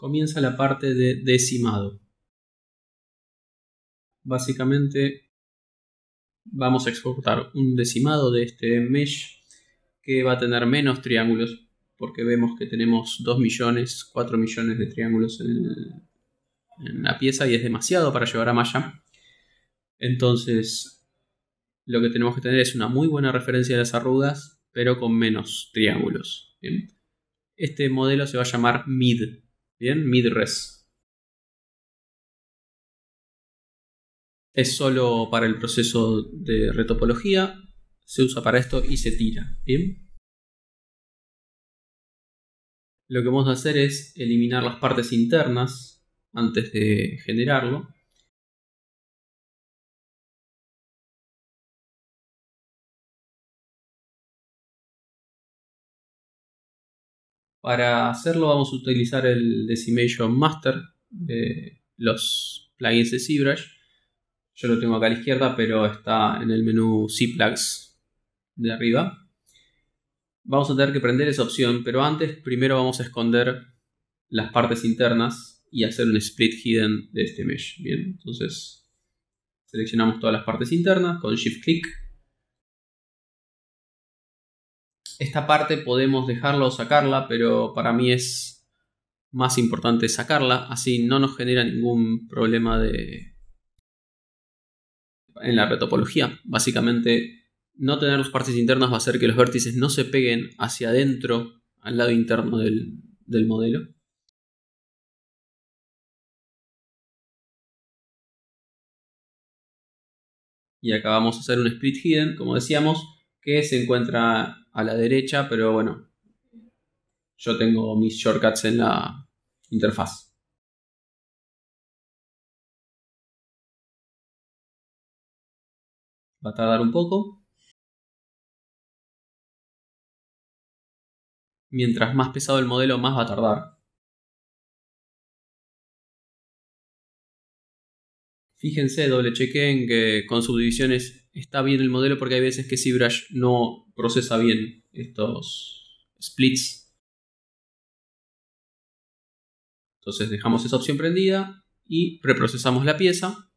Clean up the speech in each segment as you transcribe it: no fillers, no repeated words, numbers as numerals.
comienza la parte de decimado. Básicamente vamos a exportar un decimado de este mesh que va a tener menos triángulos, porque vemos que tenemos 2 millones, 4 millones de triángulos en la pieza y es demasiado para llevar a Maya. Entonces lo que tenemos que tener es una muy buena referencia de las arrugas, pero con menos triángulos. ¿Bien? Este modelo se va a llamar MID, ¿bien? MIDRES. Es solo para el proceso de retopología, se usa para esto y se tira. ¿Bien? Lo que vamos a hacer es eliminar las partes internas antes de generarlo. Para hacerlo vamos a utilizar el Decimation Master de los plugins de ZBrush. Yo lo tengo acá a la izquierda, pero está en el menú ZPlugs de arriba. Vamos a tener que prender esa opción, pero antes primero vamos a esconder las partes internas y hacer un split hidden de este mesh. Bien, entonces seleccionamos todas las partes internas con shift click. Esta parte podemos dejarla o sacarla, pero para mí es más importante sacarla, así no nos genera ningún problema en la retopología. Básicamente, no tener las partes internas va a hacer que los vértices no se peguen hacia adentro, al lado interno del modelo. Y acá vamos a hacer un split hidden, como decíamos, que se encuentra a la derecha, pero bueno, yo tengo mis shortcuts en la interfaz. Va a tardar un poco. Mientras más pesado el modelo, más va a tardar. Fíjense, doble chequen que con subdivisiones está bien el modelo, porque hay veces que ZBrush no procesa bien estos splits. Entonces dejamos esa opción prendida y reprocesamos la pieza.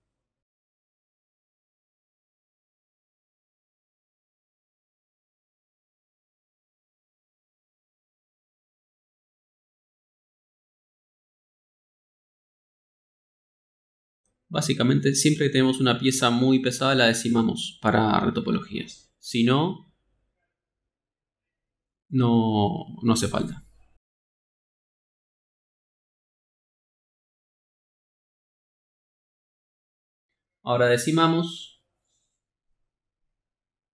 Básicamente, siempre que tenemos una pieza muy pesada la decimamos para retopologías. Si no, no hace falta. Ahora decimamos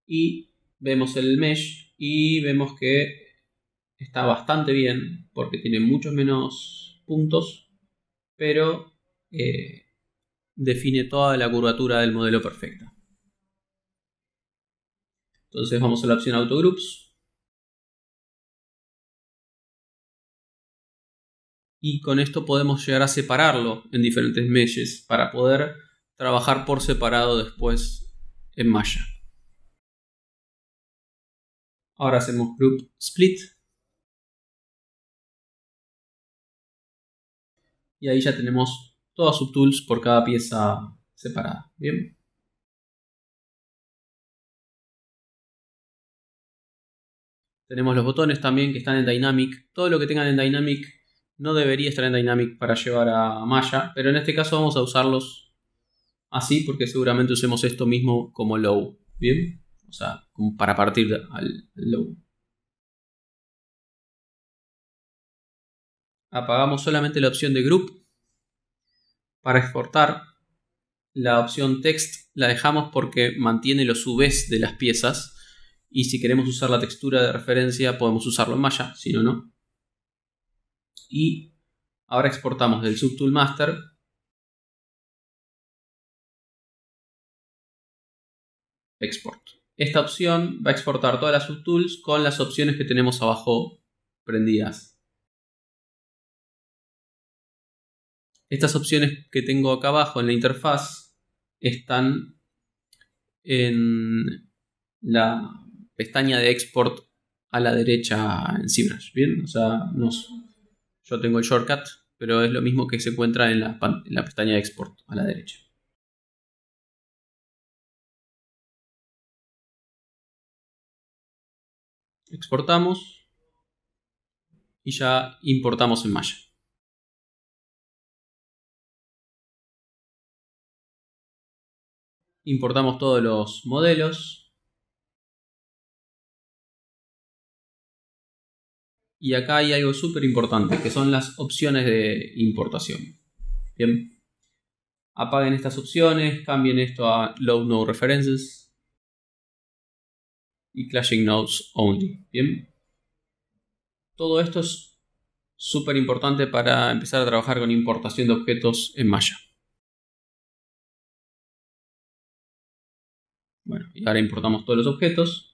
y vemos el mesh y vemos que está bastante bien porque tiene muchos menos puntos, pero define toda la curvatura del modelo perfecta. Entonces vamos a la opción Autogroups y con esto podemos llegar a separarlo en diferentes meshes para poder trabajar por separado después en Maya. Ahora hacemos Group Split y ahí ya tenemos todas subtools por cada pieza separada. Bien. Tenemos los botones también que están en Dynamic. Todo lo que tengan en Dynamic no debería estar en Dynamic para llevar a Maya, pero en este caso vamos a usarlos así porque seguramente usemos esto mismo como low. Bien, o sea, como para partir al low. Apagamos solamente la opción de Group. Para exportar, la opción Text la dejamos porque mantiene los UVs de las piezas. Y si queremos usar la textura de referencia, podemos usarlo en Maya, si no, no. Y ahora exportamos del Subtool Master. Export. Esta opción va a exportar todas las subtools con las opciones que tenemos abajo prendidas. Estas opciones que tengo acá abajo en la interfaz están en la pestaña de export a la derecha en ZBrush. Bien, o sea, yo tengo el shortcut, pero es lo mismo que se encuentra en la pestaña de export a la derecha. Exportamos y ya importamos en Maya. Importamos todos los modelos. Y acá hay algo súper importante, que son las opciones de importación. Bien. Apaguen estas opciones, cambien esto a Load No References y Clashing Nodes Only. Bien. Todo esto es súper importante para empezar a trabajar con importación de objetos en Maya. Bueno, y ahora importamos todos los objetos.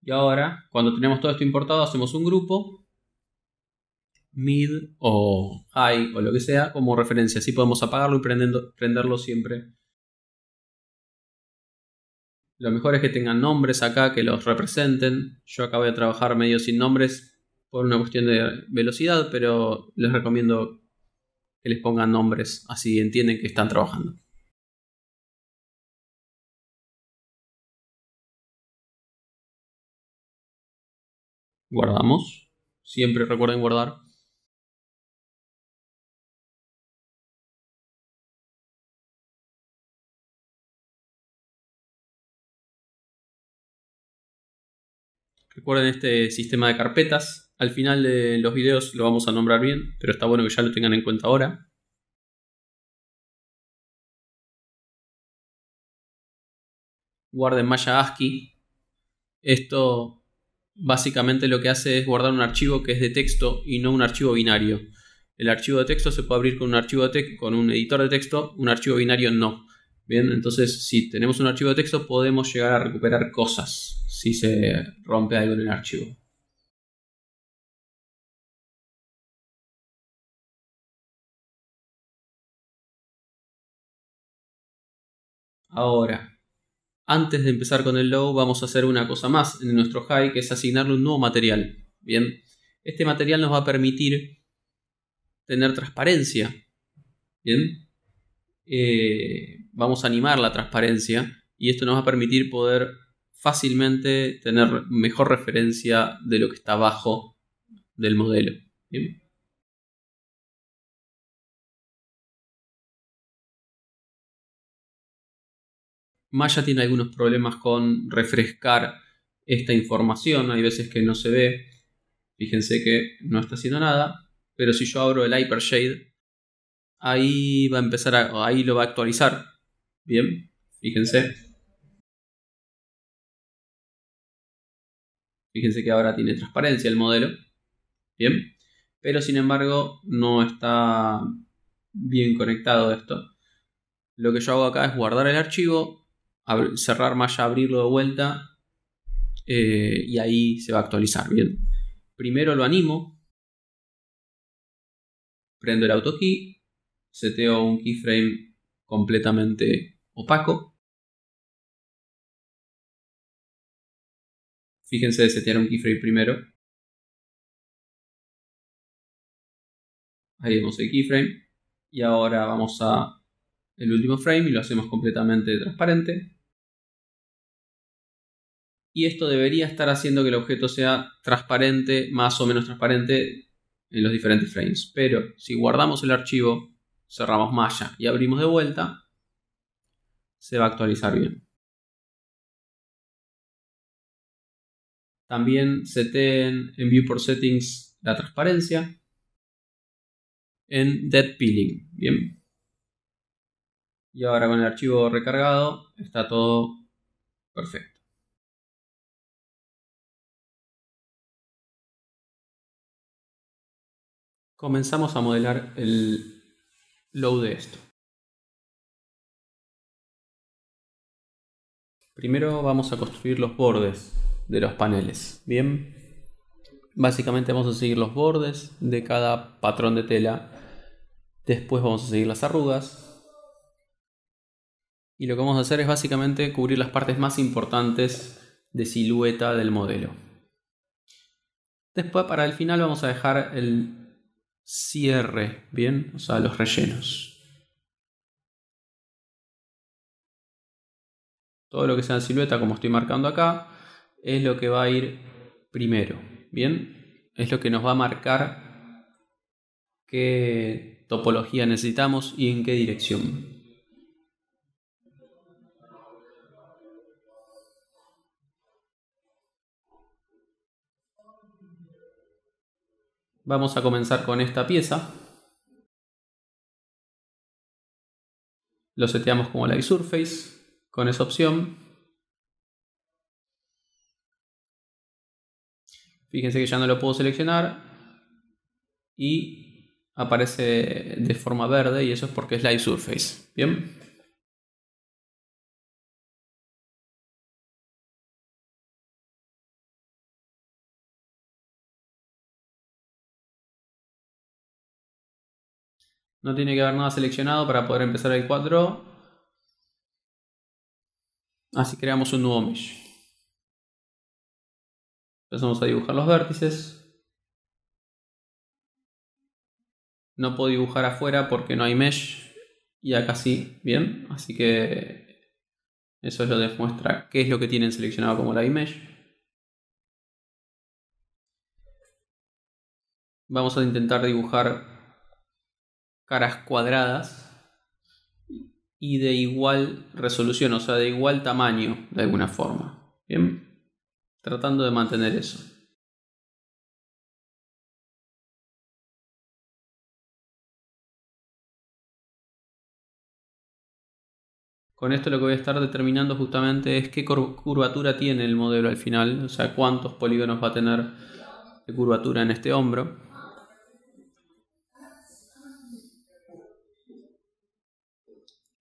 Y ahora, cuando tenemos todo esto importado, hacemos un grupo, mid o high o lo que sea, como referencia. Así podemos apagarlo y prenderlo siempre. Lo mejor es que tengan nombres acá que los representen. Yo acá voy a trabajar medio sin nombres por una cuestión de velocidad, pero les recomiendo que les pongan nombres, así entienden que están trabajando. Guardamos. Siempre recuerden guardar. Recuerden este sistema de carpetas. Al final de los videos lo vamos a nombrar bien, pero está bueno que ya lo tengan en cuenta ahora. Guarden Maya ASCII. Esto básicamente lo que hace es guardar un archivo que es de texto y no un archivo binario. El archivo de texto se puede abrir con un archivo con un editor de texto, un archivo binario no. Bien, entonces si tenemos un archivo de texto podemos llegar a recuperar cosas si se rompe algo en el archivo. Ahora, antes de empezar con el low, vamos a hacer una cosa más en nuestro high, que es asignarle un nuevo material. Bien, este material nos va a permitir tener transparencia. Bien, vamos a animar la transparencia y esto nos va a permitir poder fácilmente tener mejor referencia de lo que está abajo del modelo. Bien. Maya tiene algunos problemas con refrescar esta información, hay veces que no se ve. Fíjense que no está haciendo nada, pero si yo abro el Hypershade, ahí va a empezar ahí lo va a actualizar. Bien, fíjense. Fíjense que ahora tiene transparencia el modelo. Bien, pero sin embargo no está bien conectado esto. Lo que yo hago acá es guardar el archivo, cerrar Maya, abrirlo de vuelta y ahí se va a actualizar. Bien, primero lo animo, prendo el AutoKey, seteo un keyframe completamente opaco. Fíjense de setear un keyframe primero. Ahí vemos el keyframe. Y ahora vamos a el último frame y lo hacemos completamente transparente. Y esto debería estar haciendo que el objeto sea transparente, más o menos transparente en los diferentes frames. Pero si guardamos el archivo, cerramos Maya y abrimos de vuelta, se va a actualizar bien. También seteen en Viewport Settings la transparencia en Dead Peeling. Bien. Y ahora con el archivo recargado está todo perfecto. Comenzamos a modelar el low de esto. Primero vamos a construir los bordes de los paneles. Bien, básicamente vamos a seguir los bordes de cada patrón de tela. Después vamos a seguir las arrugas. Y lo que vamos a hacer es básicamente cubrir las partes más importantes de silueta del modelo. Después, para el final, vamos a dejar el cierre, bien, o sea, los rellenos. Todo lo que sea silueta, como estoy marcando acá, es lo que va a ir primero, bien, es lo que nos va a marcar qué topología necesitamos y en qué dirección. Vamos a comenzar con esta pieza. Lo seteamos como Live Surface con esa opción. Fíjense que ya no lo puedo seleccionar y aparece de forma verde, y eso es porque es Live Surface. Bien. No tiene que haber nada seleccionado para poder empezar el cuadro. Así creamos un nuevo mesh. Empezamos a dibujar los vértices. No puedo dibujar afuera porque no hay mesh. Y acá sí, bien. Así que eso lo demuestra qué es lo que tienen seleccionado como live mesh. Vamos a intentar dibujar caras cuadradas y de igual resolución, o sea, de igual tamaño de alguna forma. Bien, tratando de mantener eso. Con esto lo que voy a estar determinando justamente es qué curvatura tiene el modelo al final, o sea, cuántos polígonos va a tener de curvatura en este hombro.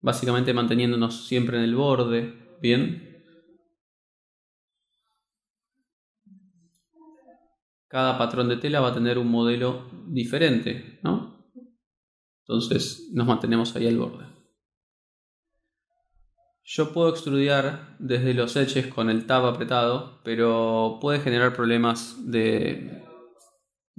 Básicamente manteniéndonos siempre en el borde, bien. Cada patrón de tela va a tener un modelo diferente, ¿no? Entonces nos mantenemos ahí al borde. Yo puedo extrudiar desde los edges con el tab apretado, pero puede generar problemas de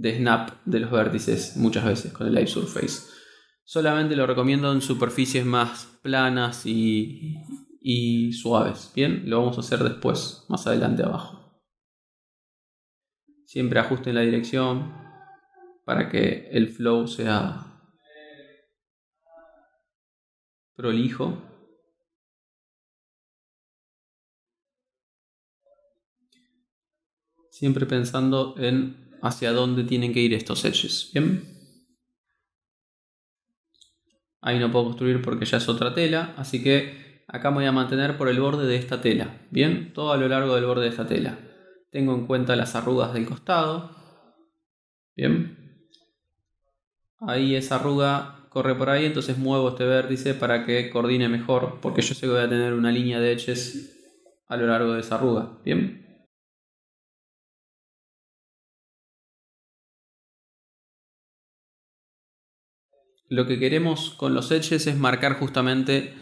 snap de los vértices muchas veces con el Live Surface. Solamente lo recomiendo en superficies más planas y suaves. Bien, lo vamos a hacer después, más adelante abajo. Siempre ajusten la dirección para que el flow sea prolijo. Siempre pensando en hacia dónde tienen que ir estos edges. Bien. Ahí no puedo construir porque ya es otra tela, así que acá me voy a mantener por el borde de esta tela. Bien, todo a lo largo del borde de esta tela. Tengo en cuenta las arrugas del costado. Bien. Ahí esa arruga corre por ahí, entonces muevo este vértice para que coordine mejor, porque yo sé que voy a tener una línea de edges a lo largo de esa arruga. Bien. Lo que queremos con los edges es marcar justamente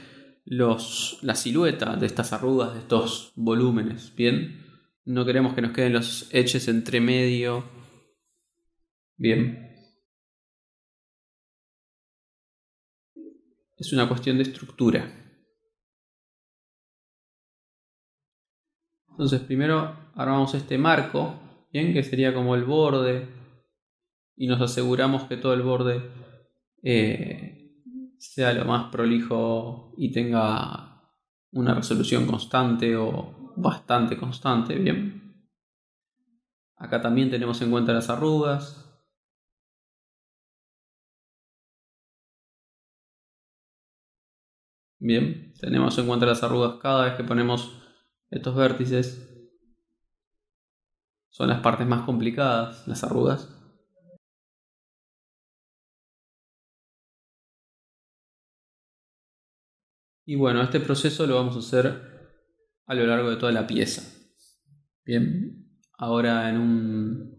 la silueta de estas arrugas, de estos volúmenes. Bien. No queremos que nos queden los edges entre medio. Bien. Es una cuestión de estructura. Entonces primero armamos este marco, bien, que sería como el borde, y nos aseguramos que todo el borde sea lo más prolijo y tenga una resolución constante o bastante constante. Bien. Acá también tenemos en cuenta las arrugas. Bien, tenemos en cuenta las arrugas cada vez que ponemos estos vértices. Son las partes más complicadas, las arrugas. Y bueno, este proceso lo vamos a hacer a lo largo de toda la pieza. Bien, ahora en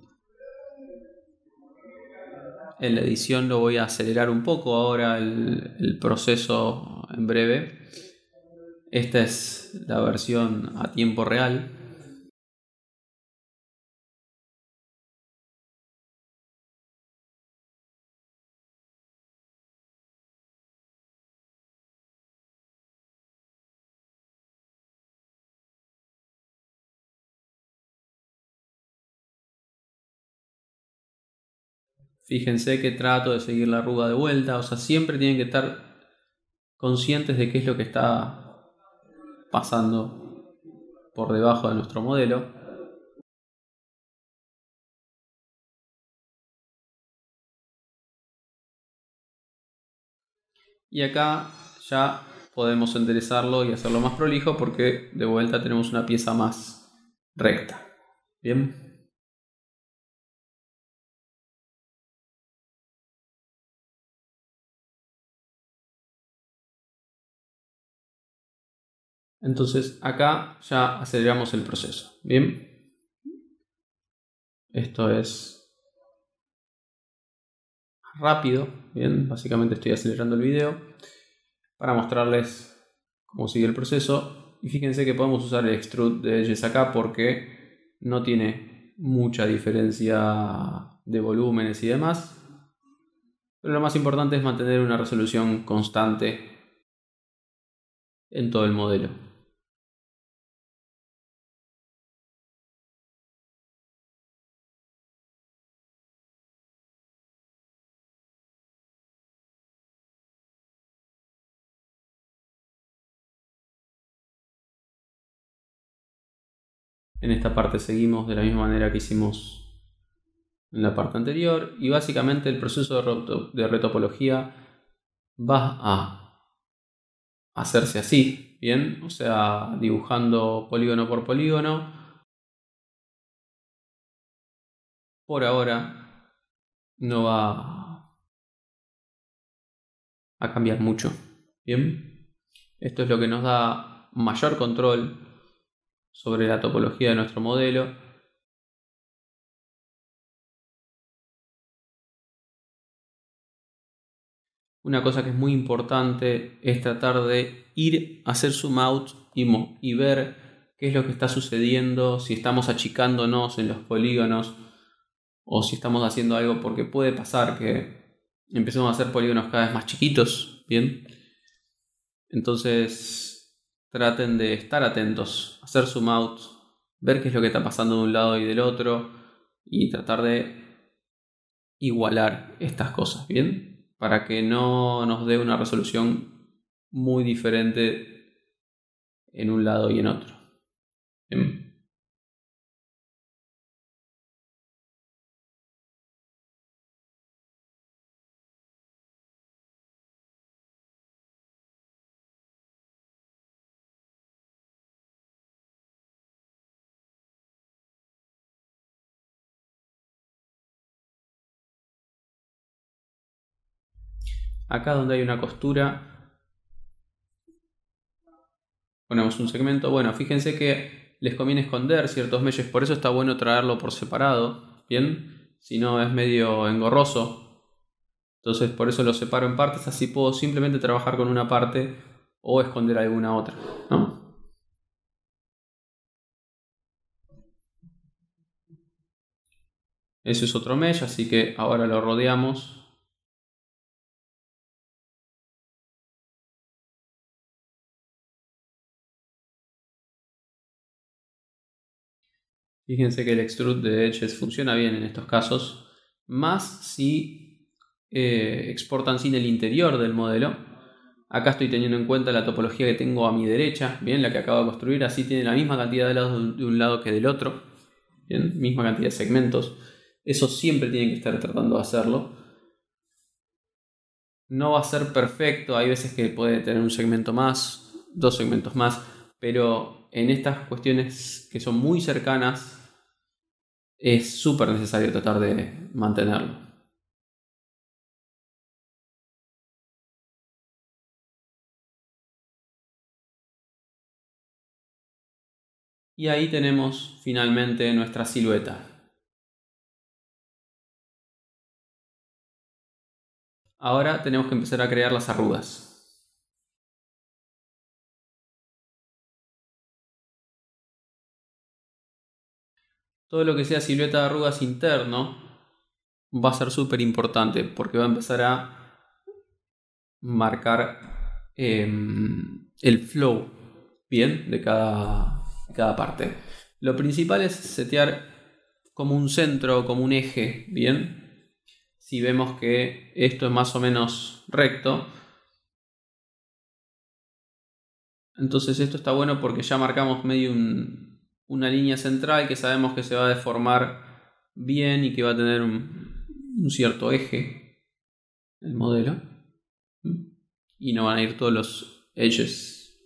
la edición lo voy a acelerar un poco ahora el proceso en breve. Esta es la versión a tiempo real. Fíjense que trato de seguir la arruga de vuelta, o sea, siempre tienen que estar conscientes de qué es lo que está pasando por debajo de nuestro modelo. Y acá ya podemos enderezarlo y hacerlo más prolijo porque de vuelta tenemos una pieza más recta. Bien. Entonces acá ya aceleramos el proceso. Bien. Esto es rápido. Bien. Básicamente estoy acelerando el video para mostrarles cómo sigue el proceso. Y fíjense que podemos usar el extrude de edges acá porque no tiene mucha diferencia de volúmenes y demás. Pero lo más importante es mantener una resolución constante en todo el modelo. En esta parte seguimos de la misma manera que hicimos en la parte anterior y básicamente el proceso de retopología va a hacerse así, ¿bien? O sea, dibujando polígono por polígono. Por ahora no va a cambiar mucho, ¿bien? Esto es lo que nos da mayor control sobre la topología de nuestro modelo. Una cosa que es muy importante es tratar de ir a hacer zoom out y ver qué es lo que está sucediendo, si estamos achicándonos en los polígonos o si estamos haciendo algo, porque puede pasar que empecemos a hacer polígonos cada vez más chiquitos, ¿bien? Entonces traten de estar atentos, hacer zoom out, ver qué es lo que está pasando de un lado y del otro y tratar de igualar estas cosas, ¿bien? Para que no nos dé una resolución muy diferente en un lado y en otro. ¿Bien? Acá donde hay una costura ponemos un segmento. Bueno, fíjense que les conviene esconder ciertos meshes, por eso está bueno traerlo por separado, ¿bien? Si no es medio engorroso. Entonces por eso lo separo en partes, así puedo simplemente trabajar con una parte o esconder alguna otra, ¿no? Eso es otro mesh, así que ahora lo rodeamos. Fíjense que el extrude de edges funciona bien en estos casos, más si exportan sin el interior del modelo. Acá estoy teniendo en cuenta la topología que tengo a mi derecha, bien, la que acabo de construir, así tiene la misma cantidad de lados de un lado que del otro, bien, misma cantidad de segmentos. Eso siempre tienen que estar tratando de hacerlo. No va a ser perfecto, hay veces que puede tener un segmento más, dos segmentos más, pero en estas cuestiones que son muy cercanas es súper necesario tratar de mantenerlo. Y ahí tenemos finalmente nuestra silueta. Ahora tenemos que empezar a crear las arrugas. Todo lo que sea silueta de arrugas interno va a ser súper importante porque va a empezar a marcar el flow, bien, de cada parte. Lo principal es setear como un centro, como un eje, bien. Si vemos que esto es más o menos recto, entonces esto está bueno porque ya marcamos medio una línea central que sabemos que se va a deformar bien y que va a tener un cierto eje el modelo. Y no van a ir todos los edges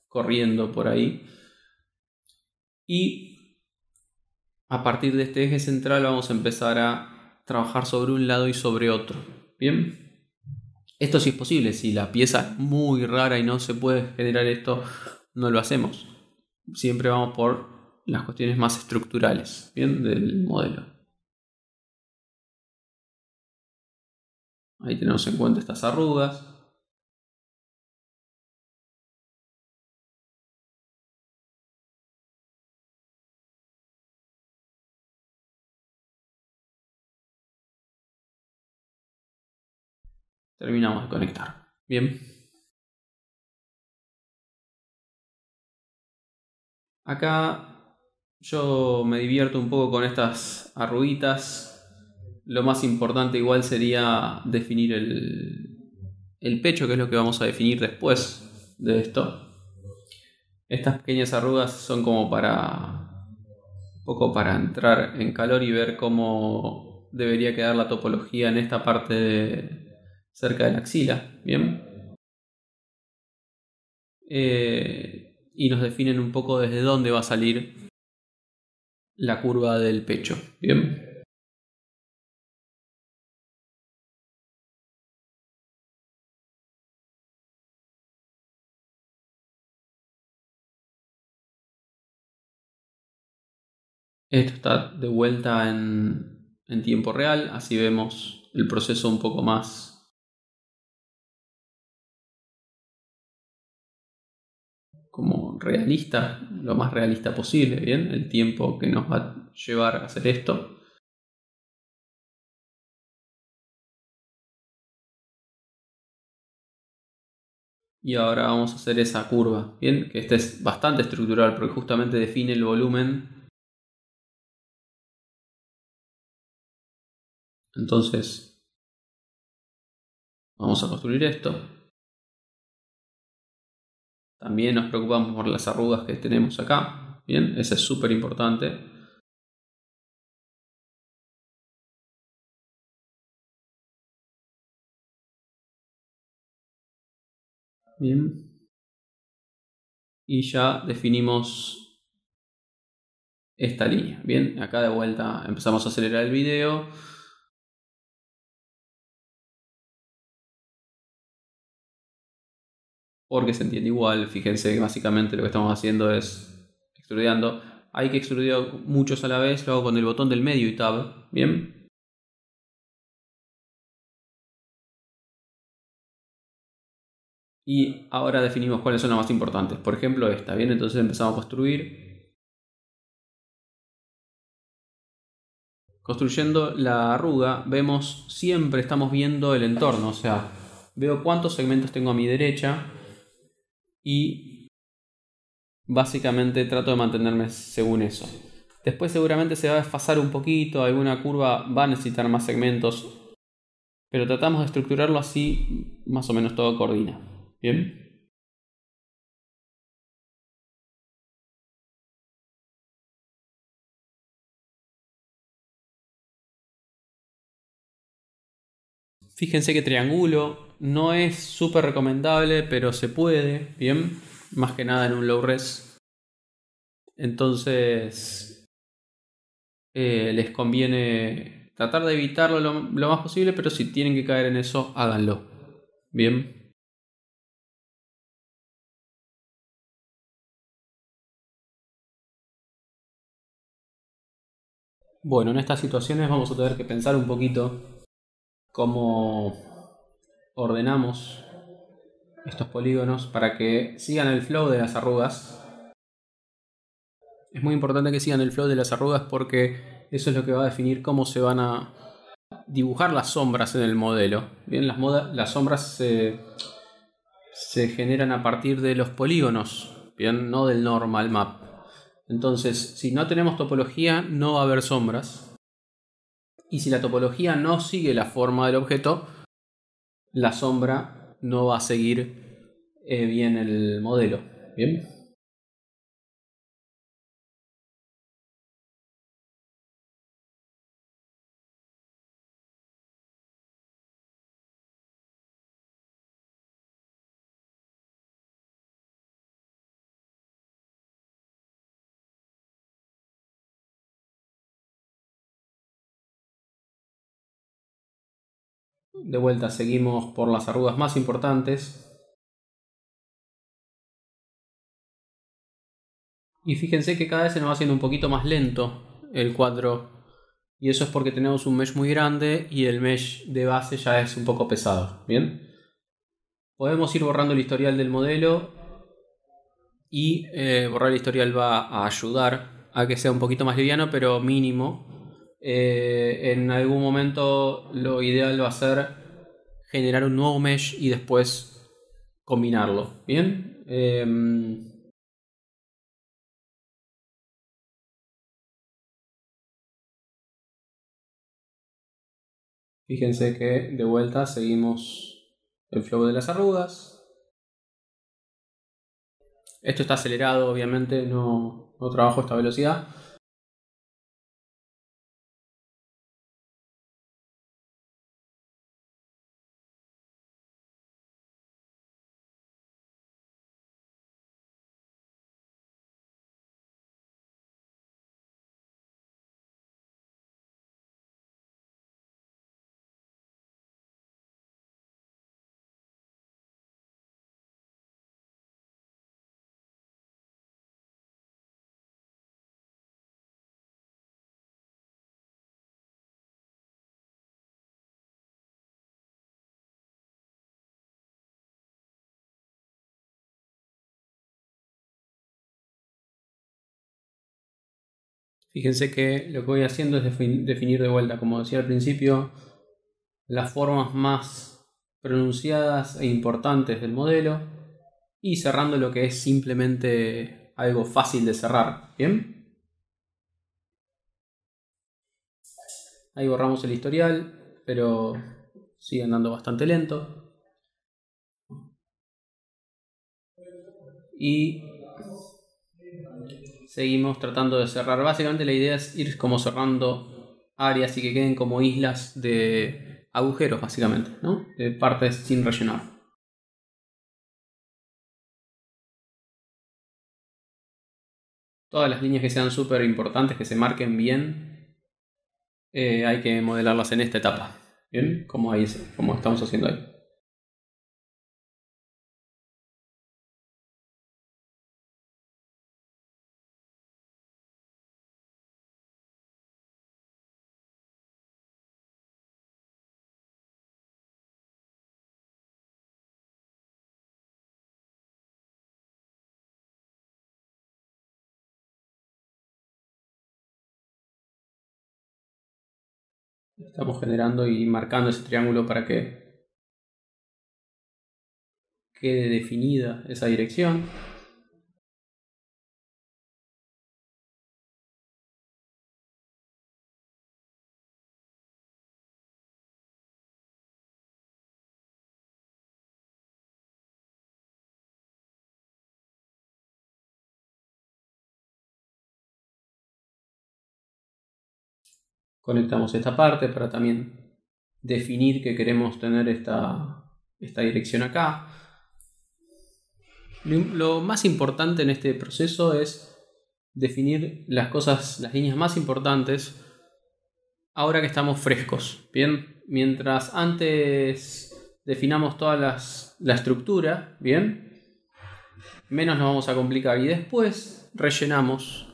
corriendo por ahí. Y a partir de este eje central vamos a empezar a trabajar sobre un lado y sobre otro. Bien, esto sí es posible. Si la pieza es muy rara y no se puede generar esto, no lo hacemos. Siempre vamos por las cuestiones más estructurales, bien, del modelo. Ahí tenemos en cuenta estas arrugas. Terminamos de conectar. Bien. Acá yo me divierto un poco con estas arruguitas. Lo más importante igual sería definir el pecho, que es lo que vamos a definir después de esto. Estas pequeñas arrugas son como para un poco para entrar en calor y ver cómo debería quedar la topología en esta parte cerca de la axila. Bien. Y nos definen un poco desde dónde va a salir la curva del pecho. Bien. Esto está de vuelta en tiempo real, así vemos el proceso un poco más como realista, lo más realista posible, ¿bien? El tiempo que nos va a llevar a hacer esto. Y ahora vamos a hacer esa curva, ¿bien? Que esta es bastante estructural porque justamente define el volumen. Entonces, vamos a construir esto. También nos preocupamos por las arrugas que tenemos acá, ¿bien? Eso es súper importante. Bien. Y ya definimos esta línea. Bien, acá de vuelta empezamos a acelerar el video. Porque se entiende igual. Fíjense que básicamente lo que estamos haciendo es extrudeando. Hay que extrudir muchos a la vez. Lo hago con el botón del medio y tab. Bien. Y ahora definimos cuáles son las más importantes. Por ejemplo esta. Bien, entonces empezamos a construir. Construyendo la arruga, vemos, siempre estamos viendo el entorno. O sea, veo cuántos segmentos tengo a mi derecha. Y básicamente trato de mantenerme según eso. Después seguramente se va a desfasar un poquito, alguna curva va a necesitar más segmentos, pero tratamos de estructurarlo así, más o menos todo coordina. ¿Bien? Fíjense que triángulo no es súper recomendable, pero se puede, ¿bien? Más que nada en un low res. Entonces, les conviene tratar de evitarlo lo más posible, pero si tienen que caer en eso, háganlo. ¿Bien? Bueno, en estas situaciones vamos a tener que pensar un poquito cómo ordenamos estos polígonos para que sigan el flow de las arrugas. Es muy importante que sigan el flow de las arrugas porque eso es lo que va a definir cómo se van a dibujar las sombras en el modelo. Bien, las sombras se generan a partir de los polígonos, bien, no del normal map. Entonces, si no tenemos topología, no va a haber sombras. Y si la topología no sigue la forma del objeto, la sombra no va a seguir bien el modelo. Bien. De vuelta seguimos por las arrugas más importantes. Y fíjense que cada vez se nos va haciendo un poquito más lento el cuadro. Y eso es porque tenemos un mesh muy grande y el mesh de base ya es un poco pesado. Bien. Podemos ir borrando el historial del modelo. Y borrar el historial va a ayudar a que sea un poquito más liviano, pero mínimo. En algún momento lo ideal va a ser generar un nuevo mesh y después combinarlo. Bien. Fíjense que de vuelta seguimos el flow de las arrugas. Esto está acelerado, obviamente, no trabajo a esta velocidad. Fíjense que lo que voy haciendo es definir de vuelta, como decía al principio, las formas más pronunciadas e importantes del modelo y cerrando lo que es simplemente algo fácil de cerrar. ¿Bien? Ahí borramos el historial, pero sigue andando bastante lento. Y seguimos tratando de cerrar. Básicamente la idea es ir como cerrando áreas y que queden como islas de agujeros, básicamente, ¿no? De partes sin rellenar. Todas las líneas que sean súper importantes, que se marquen bien, hay que modelarlas en esta etapa. ¿Bien? Como estamos haciendo ahí. Estamos generando y marcando ese triángulo para que quede definida esa dirección. Conectamos esta parte para también definir que queremos tener esta dirección acá. Lo más importante en este proceso es definir las líneas más importantes ahora que estamos frescos. Bien, mientras antes definamos toda la estructura, bien, menos nos vamos a complicar y después rellenamos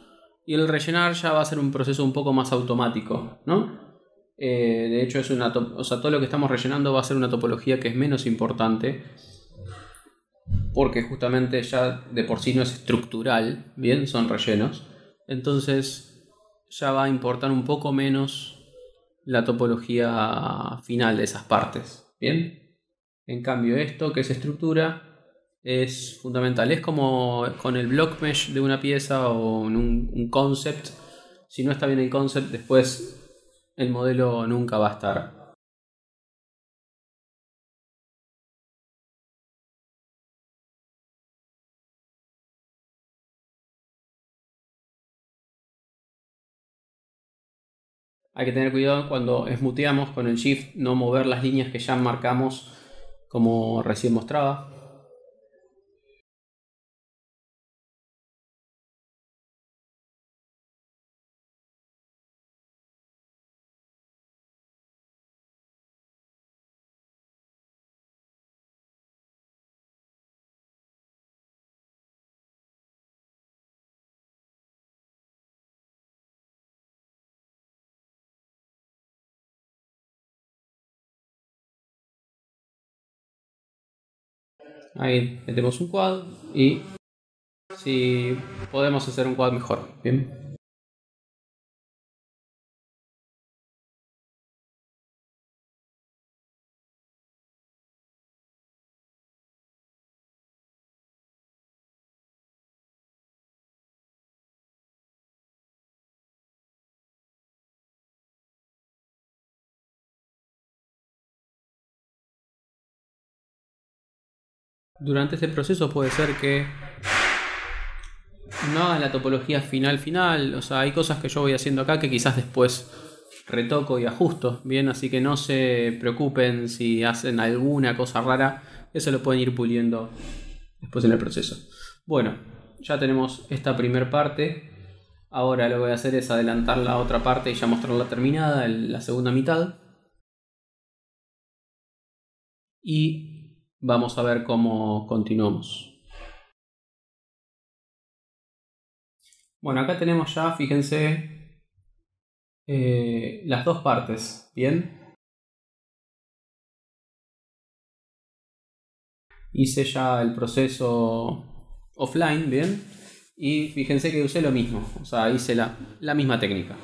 y el rellenar ya va a ser un proceso un poco más automático, ¿no? De hecho, o sea, todo lo que estamos rellenando va a ser una topología que es menos importante porque justamente ya de por sí no es estructural, bien, son rellenos. Entonces ya va a importar un poco menos la topología final de esas partes, bien. En cambio, esto que es estructura es fundamental. Es como con el block mesh de una pieza o en un concept. Si no está bien el concept, después el modelo nunca va a estar. Hay que tener cuidado cuando smuteamos con el shift, no mover las líneas que ya marcamos como recién mostraba. Ahí metemos un quad y si podemos hacer un quad mejor. Bien. Durante este proceso puede ser que no hagan la topología final. O sea, hay cosas que yo voy haciendo acá que quizás después retoco y ajusto. Bien, así que no se preocupen si hacen alguna cosa rara. Eso lo pueden ir puliendo después en el proceso. Bueno, ya tenemos esta primera parte. Ahora lo que voy a hacer es adelantar la otra parte y ya mostrarla terminada, la segunda mitad. Y vamos a ver cómo continuamos. Bueno, acá tenemos ya, fíjense, las dos partes, ¿bien? Hice ya el proceso offline, ¿bien? Y fíjense que usé lo mismo, o sea, hice la misma técnica.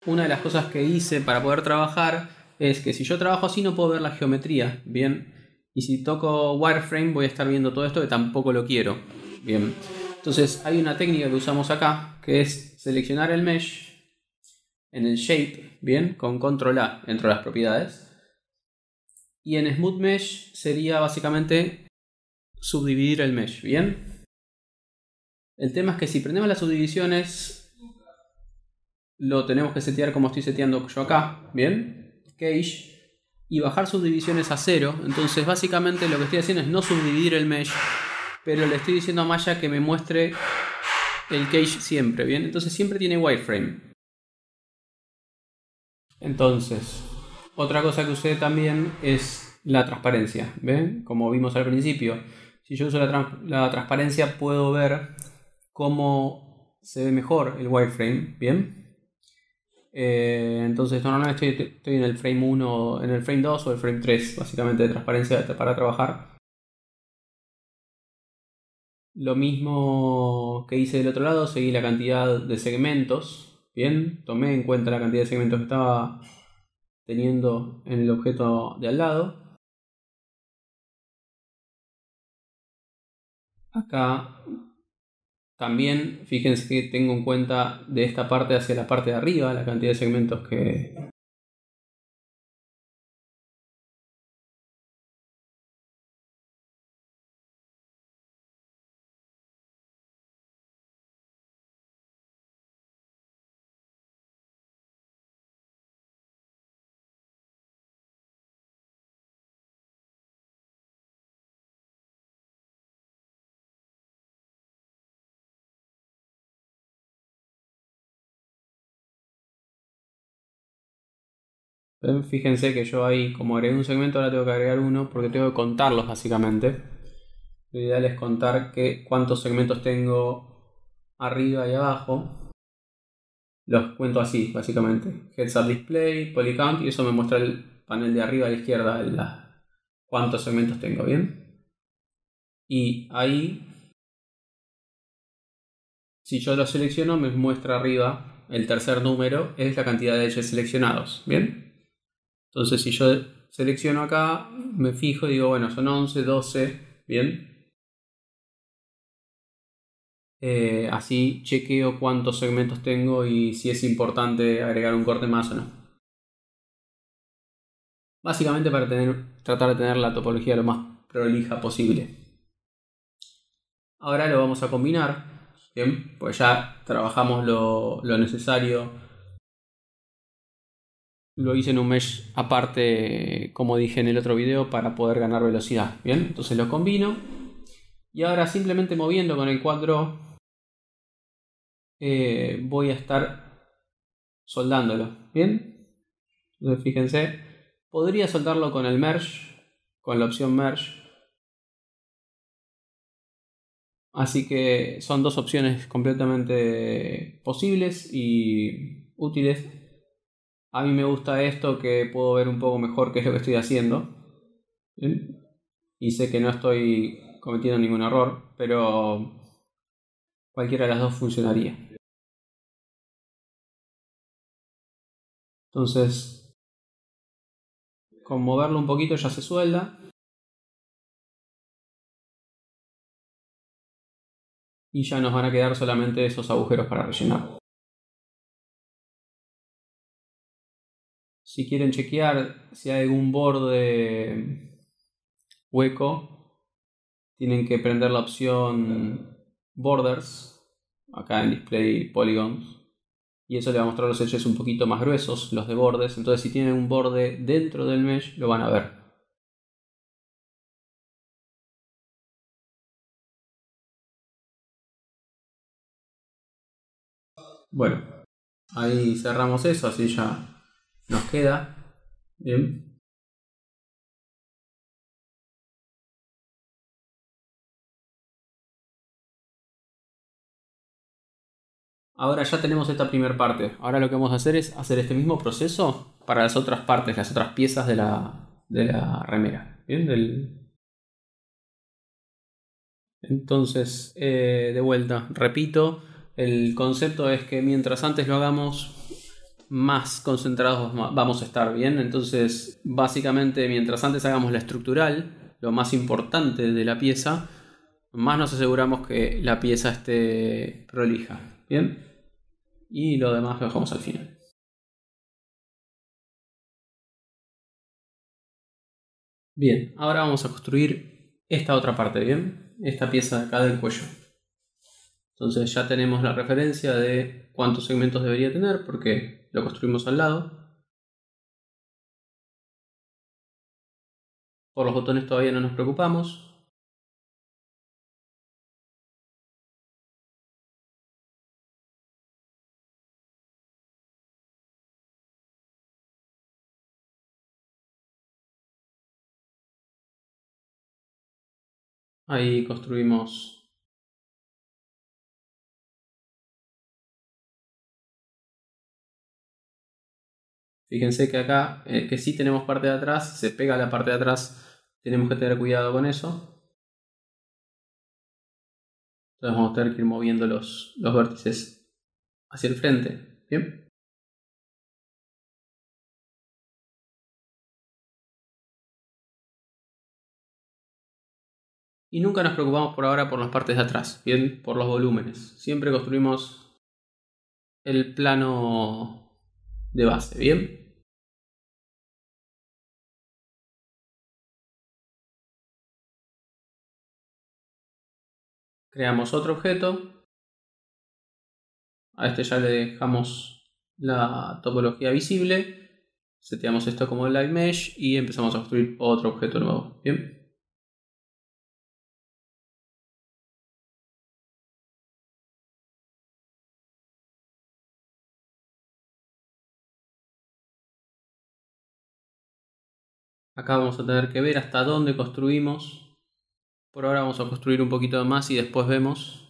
Una de las cosas que hice para poder trabajar es que si yo trabajo así no puedo ver la geometría, ¿bien? Y si toco wireframe voy a estar viendo todo esto que tampoco lo quiero, ¿bien? Entonces hay una técnica que usamos acá que es seleccionar el mesh en el shape, ¿bien? Con control A dentro de las propiedades. Y en Smooth Mesh sería básicamente subdividir el mesh, ¿bien? El tema es que si prendemos las subdivisiones, lo tenemos que setear como estoy seteando yo acá, ¿bien? Cache. Y bajar subdivisiones a 0. Entonces básicamente lo que estoy haciendo es no subdividir el mesh, pero le estoy diciendo a Maya que me muestre el cache siempre, ¿bien? Entonces siempre tiene wireframe. Entonces, otra cosa que usé también es la transparencia, ¿ven? Como vimos al principio, si yo uso la transparencia puedo ver cómo se ve mejor el wireframe, ¿bien? Entonces normalmente estoy en el frame 1, en el frame 2 o el frame 3, básicamente de transparencia para trabajar. Lo mismo que hice del otro lado, seguí la cantidad de segmentos, ¿bien? Tomé en cuenta la cantidad de segmentos que estaba teniendo en el objeto de al lado. Acá también fíjense que tengo en cuenta de esta parte hacia la parte de arriba la cantidad de segmentos que, ¿Ven? Fíjense que yo ahí, como agregué un segmento, ahora tengo que agregar uno porque tengo que contarlos básicamente. Lo ideal es contar cuántos segmentos tengo arriba y abajo. Los cuento así, básicamente. Heads Up Display, Polycount, y eso me muestra el panel de arriba a la izquierda, cuántos segmentos tengo, ¿bien? Y ahí, si yo lo selecciono, me muestra arriba el tercer número, es la cantidad de edges seleccionados, ¿bien? Entonces, si yo selecciono acá, me fijo y digo, bueno, son 11, 12, ¿bien? Así chequeo cuántos segmentos tengo y si es importante agregar un corte más o no. Básicamente para tratar de tener la topología lo más prolija posible. Ahora lo vamos a combinar, ¿bien? Pues ya trabajamos lo necesario. Lo hice en un mesh aparte, como dije en el otro video, para poder ganar velocidad, ¿bien? Entonces lo combino. Y ahora simplemente moviendo con el quad draw voy a estar soldándolo, ¿bien? Entonces fíjense, podría soldarlo con el merge, con la opción merge. Así que son dos opciones completamente posibles y útiles. A mí me gusta esto, que puedo ver un poco mejor qué es lo que estoy haciendo. ¿Bien? Y sé que no estoy cometiendo ningún error, pero cualquiera de las dos funcionaría. Entonces, con moverlo un poquito ya se suelda. Y ya nos van a quedar solamente esos agujeros para rellenar. Si quieren chequear si hay algún borde hueco, tienen que prender la opción Borders, acá en Display Polygons, y eso le va a mostrar los edges un poquito más gruesos, los de bordes. Entonces si tienen un borde dentro del mesh lo van a ver. Bueno, ahí cerramos eso, así ya nos queda. Bien. Ahora ya tenemos esta primera parte. Ahora lo que vamos a hacer es hacer este mismo proceso para las otras partes, las otras piezas de la remera. Bien, entonces, de vuelta, repito, el concepto es que mientras antes lo hagamos, más concentrados vamos a estar, bien. Entonces, básicamente, mientras antes hagamos la estructural, lo más importante de la pieza, más nos aseguramos que la pieza esté prolija, bien. Y lo demás lo dejamos al final. Bien, ahora vamos a construir esta otra parte, bien. Esta pieza de acá del cuello. Entonces ya tenemos la referencia de cuántos segmentos debería tener porque lo construimos al lado. Por los botones todavía no nos preocupamos. Ahí construimos. Fíjense que acá, que sí tenemos parte de atrás, se pega la parte de atrás. Tenemos que tener cuidado con eso. Entonces vamos a tener que ir moviendo los vértices hacia el frente. Bien. Y nunca nos preocupamos por ahora por las partes de atrás, bien, por los volúmenes. Siempre construimos el plano de base, bien. Creamos otro objeto. A este ya le dejamos la topología visible. Seteamos esto como Live Mesh y empezamos a construir otro objeto nuevo, bien. Acá vamos a tener que ver hasta dónde construimos. Por ahora vamos a construir un poquito más y después vemos.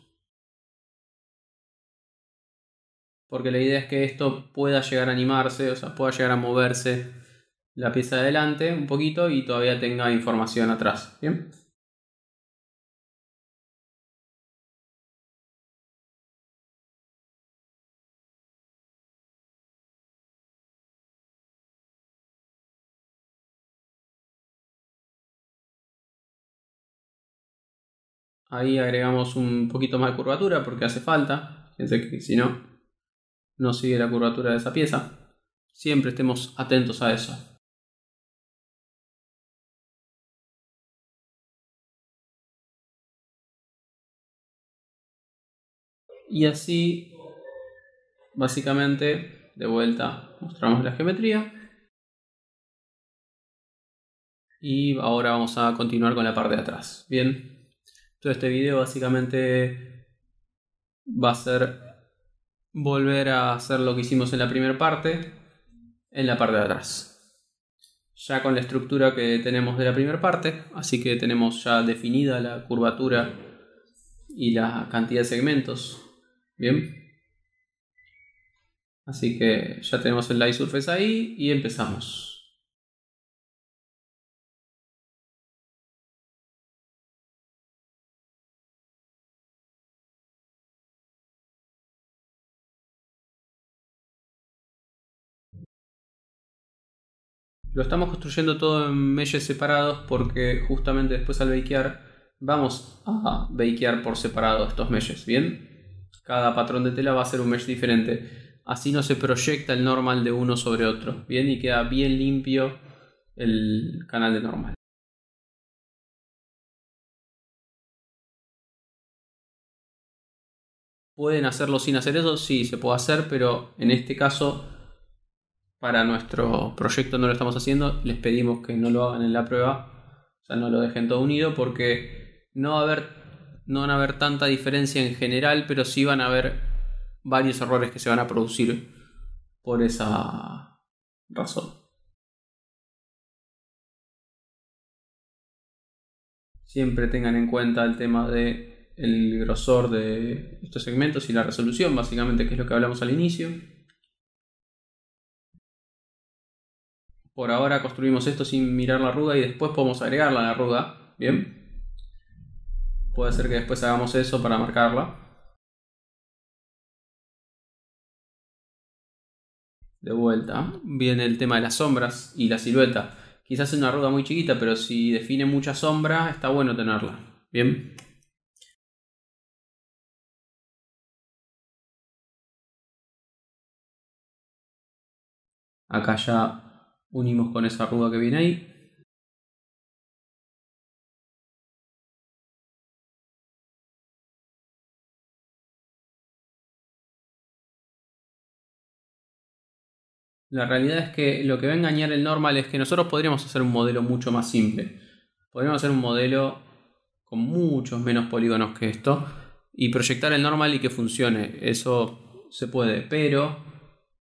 Porque la idea es que esto pueda llegar a animarse, o sea, pueda llegar a moverse la pieza de adelante un poquito y todavía tenga información atrás. ¿Bien? Ahí agregamos un poquito más de curvatura porque hace falta. Fíjense que si no, no sigue la curvatura de esa pieza. Siempre estemos atentos a eso. Y así, básicamente, de vuelta mostramos la geometría. Y ahora vamos a continuar con la parte de atrás. Bien, todo este video básicamente va a ser volver a hacer lo que hicimos en la primera parte, en la parte de atrás. Ya con la estructura que tenemos de la primera parte, así que tenemos ya definida la curvatura y la cantidad de segmentos. Bien, así que ya tenemos el light surface ahí y empezamos. Lo estamos construyendo todo en meshes separados porque justamente después al bakear vamos a bakear por separado estos meshes, ¿bien? Cada patrón de tela va a ser un mesh diferente. Así no se proyecta el normal de uno sobre otro, ¿bien? Y queda bien limpio el canal de normal. ¿Pueden hacerlo sin hacer eso? Sí, se puede hacer, pero en este caso, para nuestro proyecto no lo estamos haciendo. Les pedimos que no lo hagan en la prueba, o sea, no lo dejen todo unido porque no van a haber tanta diferencia en general, pero sí van a haber varios errores que se van a producir por esa razón. Siempre tengan en cuenta el tema de el grosor de estos segmentos y la resolución, básicamente, que es lo que hablamos al inicio. Por ahora construimos esto sin mirar la arruga y después podemos agregarla a la arruga. Bien, puede ser que después hagamos eso para marcarla. De vuelta viene el tema de las sombras y la silueta. Quizás es una arruga muy chiquita, pero si define mucha sombra, está bueno tenerla. Bien, acá ya unimos con esa arruga que viene ahí. La realidad es que lo que va a engañar el normal es que nosotros podríamos hacer un modelo mucho más simple. Podríamos hacer un modelo con muchos menos polígonos que esto y proyectar el normal y que funcione. Eso se puede, pero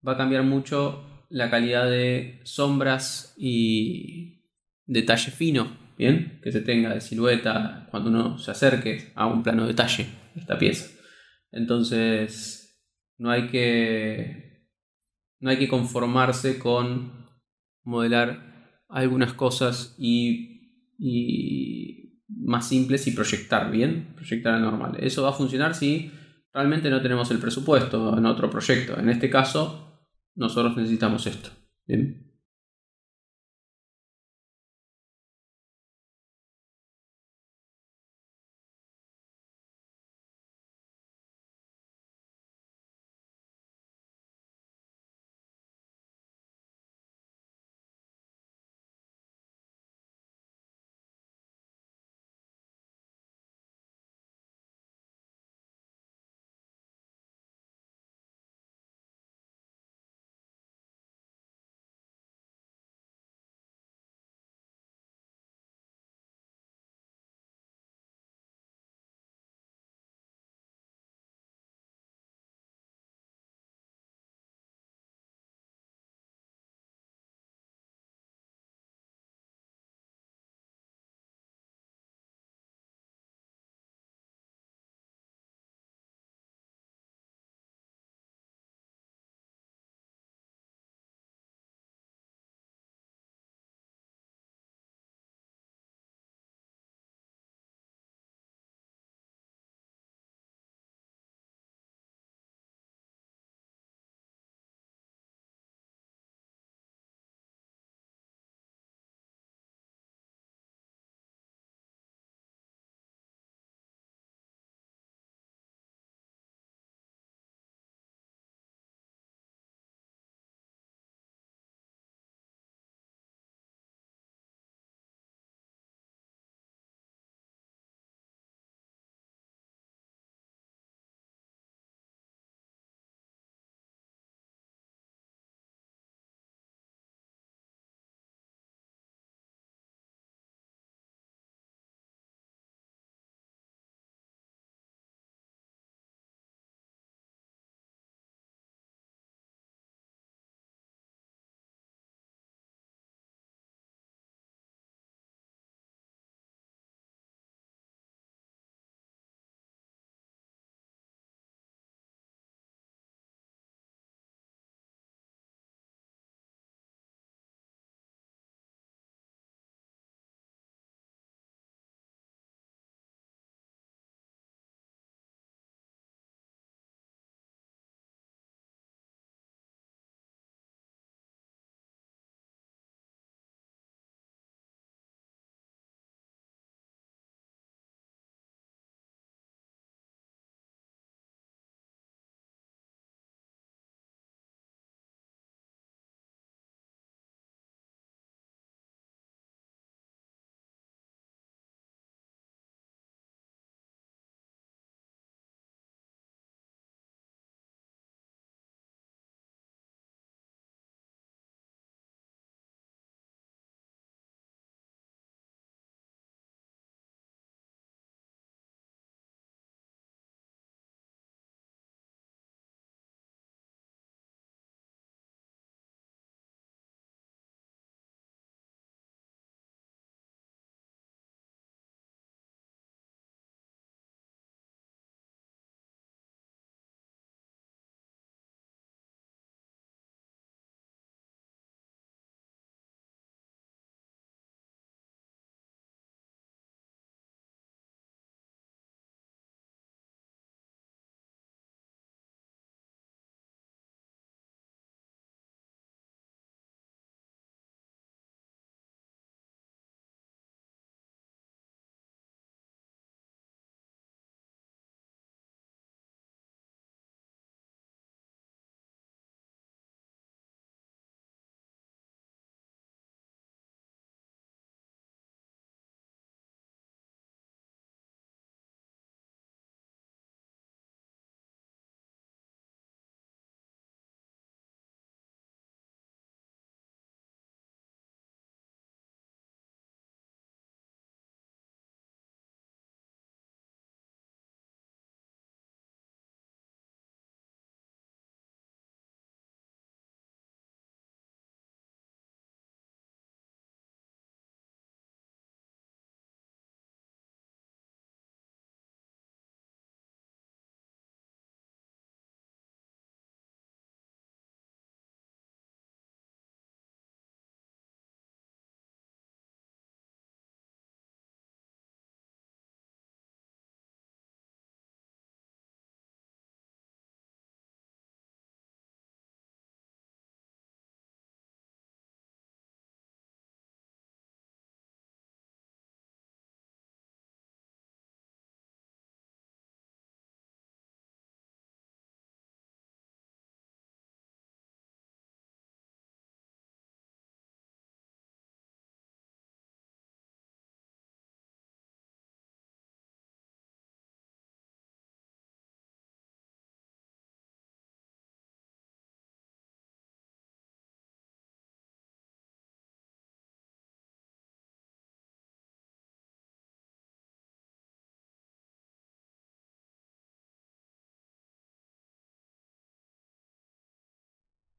va a cambiar mucho la calidad de sombras y detalle fino, ¿bien? Que se tenga de silueta cuando uno se acerque a un plano detalle de esta pieza. Entonces, no hay que no hay que conformarse con modelar algunas cosas y más simples y proyectar bien, proyectar a normal. Eso va a funcionar si realmente no tenemos el presupuesto en otro proyecto. En este caso, nosotros necesitamos esto. Bien.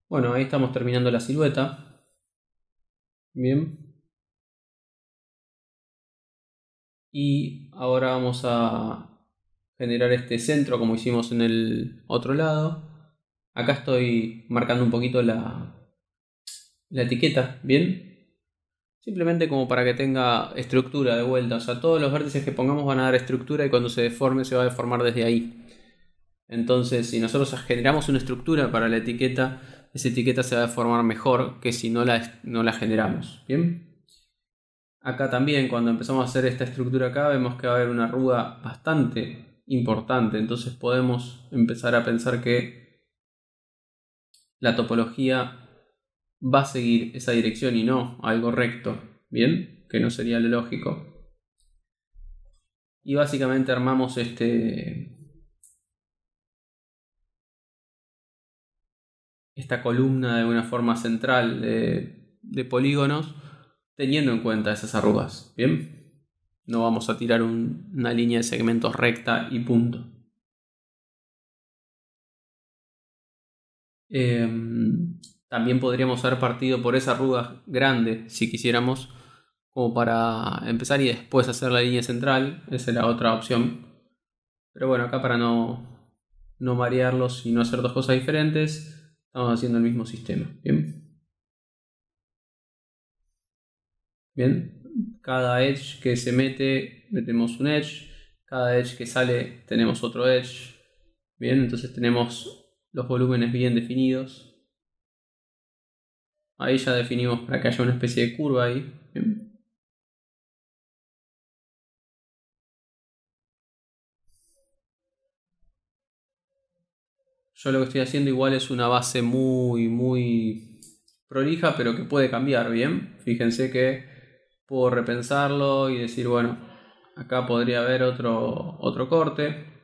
Bueno, ahí estamos terminando la silueta. Bien. Y ahora vamos a generar este centro como hicimos en el otro lado. Acá estoy marcando un poquito la etiqueta, ¿bien? Simplemente como para que tenga estructura de vuelta. O sea, todos los vértices que pongamos van a dar estructura y cuando se deforme se va a deformar desde ahí. Entonces, si nosotros generamos una estructura para la etiqueta, esa etiqueta se va a deformar mejor que si no la generamos, ¿bien? Acá también, cuando empezamos a hacer esta estructura acá, vemos que va a haber una arruga bastante importante. Entonces podemos empezar a pensar que la topología va a seguir esa dirección y no algo recto, ¿bien? Que no sería lo lógico. Y básicamente armamos esta columna de una forma central de polígonos, teniendo en cuenta esas arrugas, ¿bien? No vamos a tirar una línea de segmentos recta y punto. También podríamos haber partido por esa arruga grande si quisiéramos, como para empezar y después hacer la línea central. Esa es la otra opción. Pero bueno, acá para no marearlos y no hacer dos cosas diferentes, estamos haciendo el mismo sistema. Bien. Cada edge que se mete, metemos un edge. Cada edge que sale, tenemos otro edge. Bien, entonces tenemos los volúmenes bien definidos. Ahí ya definimos para que haya una especie de curva ahí. Bien. Yo lo que estoy haciendo igual es una base muy prolija, pero que puede cambiar, ¿bien? Fíjense que puedo repensarlo y decir, bueno, acá podría haber otro corte.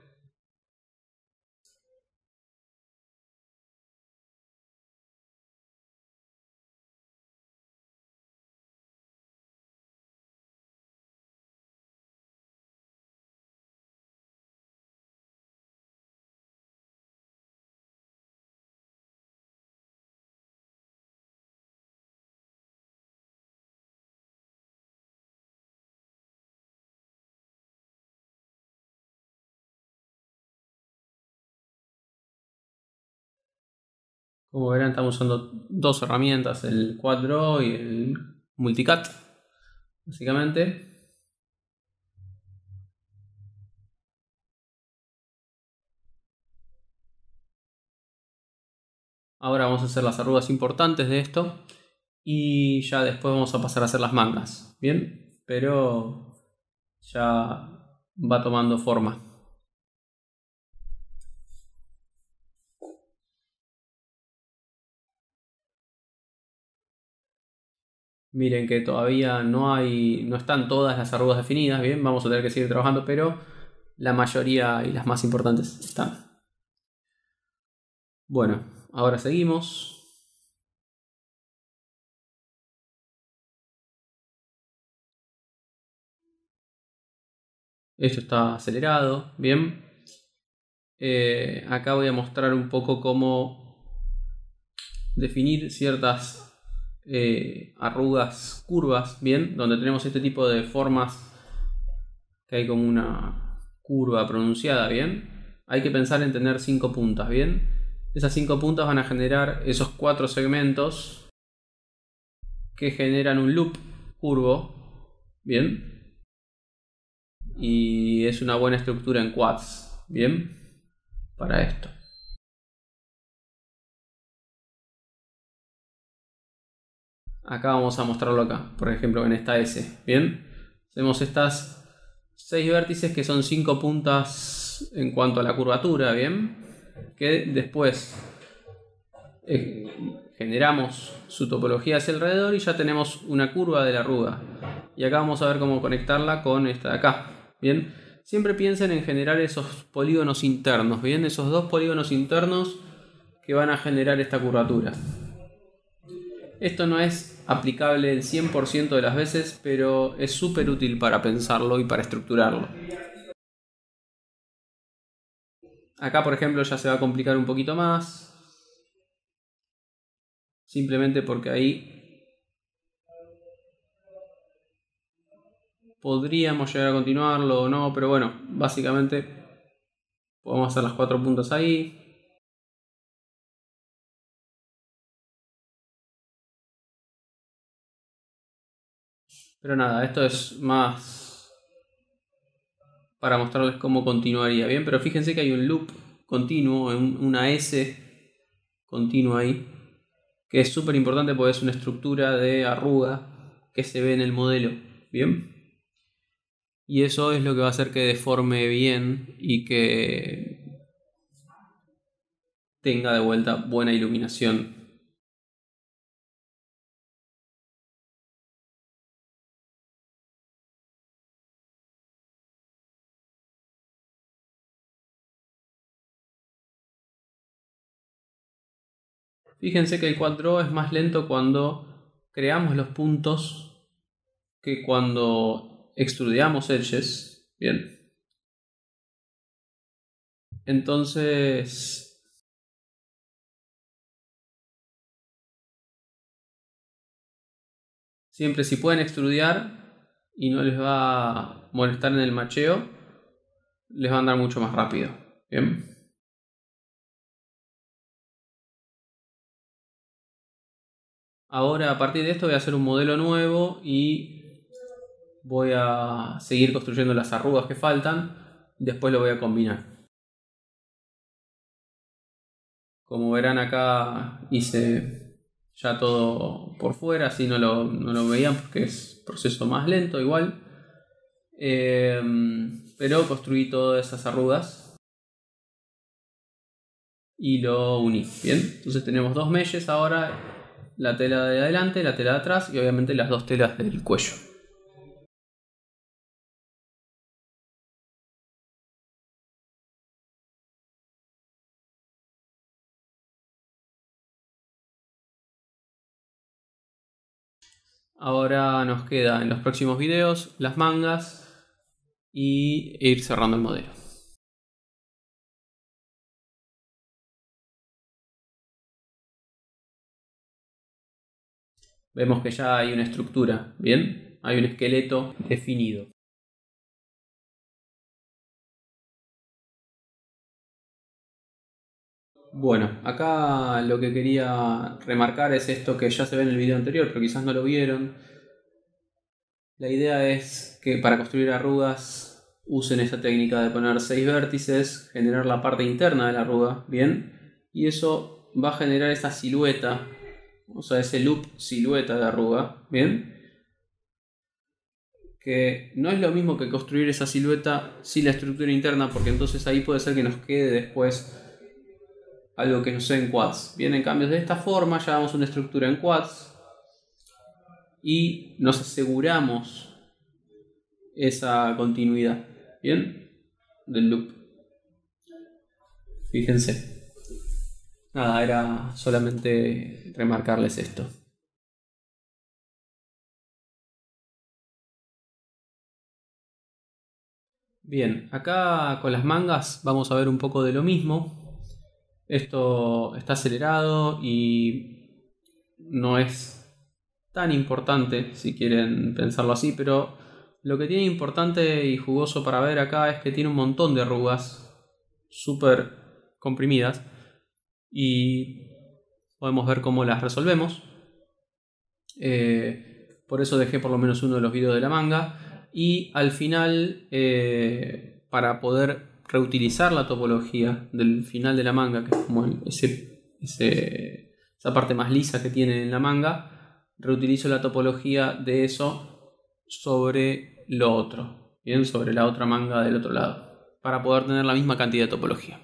Como verán, estamos usando dos herramientas, el Quad Draw y el Multicat, básicamente. Ahora vamos a hacer las arrugas importantes de esto y ya después vamos a pasar a hacer las mangas, ¿bien? Pero ya va tomando forma. Miren que todavía no están todas las arrugas definidas, bien, vamos a tener que seguir trabajando, pero la mayoría y las más importantes están. Bueno, ahora seguimos. Esto está acelerado, bien. Acá voy a mostrar un poco cómo definir ciertas arrugas curvas, bien, donde tenemos este tipo de formas que hay como una curva pronunciada, bien. Hay que pensar en tener 5 puntas, bien. Esas 5 puntas van a generar esos 4 segmentos que generan un loop curvo, bien. Y es una buena estructura en quads, bien, para esto. Acá vamos a mostrarlo acá, por ejemplo en esta S, bien. Tenemos estas 6 vértices que son 5 puntas en cuanto a la curvatura, bien. Que después generamos su topología hacia alrededor y ya tenemos una curva de la arruga. Y acá vamos a ver cómo conectarla con esta de acá, bien. Siempre piensen en generar esos polígonos internos, bien, esos dos polígonos internos que van a generar esta curvatura. Esto no es aplicable el 100% de las veces, pero es súper útil para pensarlo y para estructurarlo. Acá, por ejemplo, ya se va a complicar un poquito más. simplemente porque ahí podríamos llegar a continuarlo o no, pero bueno, básicamente podemos hacer las 4 puntas ahí. Pero nada, esto es más para mostrarles cómo continuaría, ¿bien? Pero fíjense que hay un loop continuo, una S continua ahí, que es súper importante porque es una estructura de arruga que se ve en el modelo, ¿bien? Y eso es lo que va a hacer que deforme bien y que tenga de vuelta buena iluminación. Fíjense que el quad draw es más lento cuando creamos los puntos que cuando extrudeamos edges. Bien. Entonces, siempre si pueden extrudear y no les va a molestar en el macheo, les va a andar mucho más rápido. Bien. Ahora a partir de esto voy a hacer un modelo nuevo y voy a seguir construyendo las arrugas que faltan. Después lo voy a combinar. Como verán acá hice ya todo por fuera, así no lo veían porque es proceso más lento igual. Pero construí todas esas arrugas y lo uní. Bien, entonces tenemos dos meshes ahora, la tela de adelante, la tela de atrás y obviamente las dos telas del cuello. Ahora nos queda en los próximos videos las mangas y ir cerrando el modelo. Vemos que ya hay una estructura, ¿bien? Hay un esqueleto definido. Bueno, acá lo que quería remarcar es esto que ya se ve en el video anterior, pero quizás no lo vieron. La idea es que para construir arrugas usen esta técnica de poner 6 vértices, generar la parte interna de la arruga, ¿bien? Y eso va a generar esa silueta, o sea, ese loop silueta de arruga, ¿bien? Que no es lo mismo que construir esa silueta sin la estructura interna, porque entonces ahí puede ser que nos quede después algo que no sea en quads. Bien, en cambio de esta forma ya damos una estructura en quads y nos aseguramos esa continuidad, bien, del loop. Fíjense. Nada, era solamente remarcarles esto. Bien, acá con las mangas vamos a ver un poco de lo mismo. Esto está acelerado y no es tan importante si quieren pensarlo así, pero lo que tiene importante y jugoso para ver acá es que tiene un montón de arrugas súper comprimidas y podemos ver cómo las resolvemos. Por eso dejé por lo menos uno de los videos de la manga y al final para poder reutilizar la topología del final de la manga, que es como esa parte más lisa que tiene en la manga, reutilizo la topología de eso sobre lo otro, bien, sobre la otra manga del otro lado, para poder tener la misma cantidad de topología.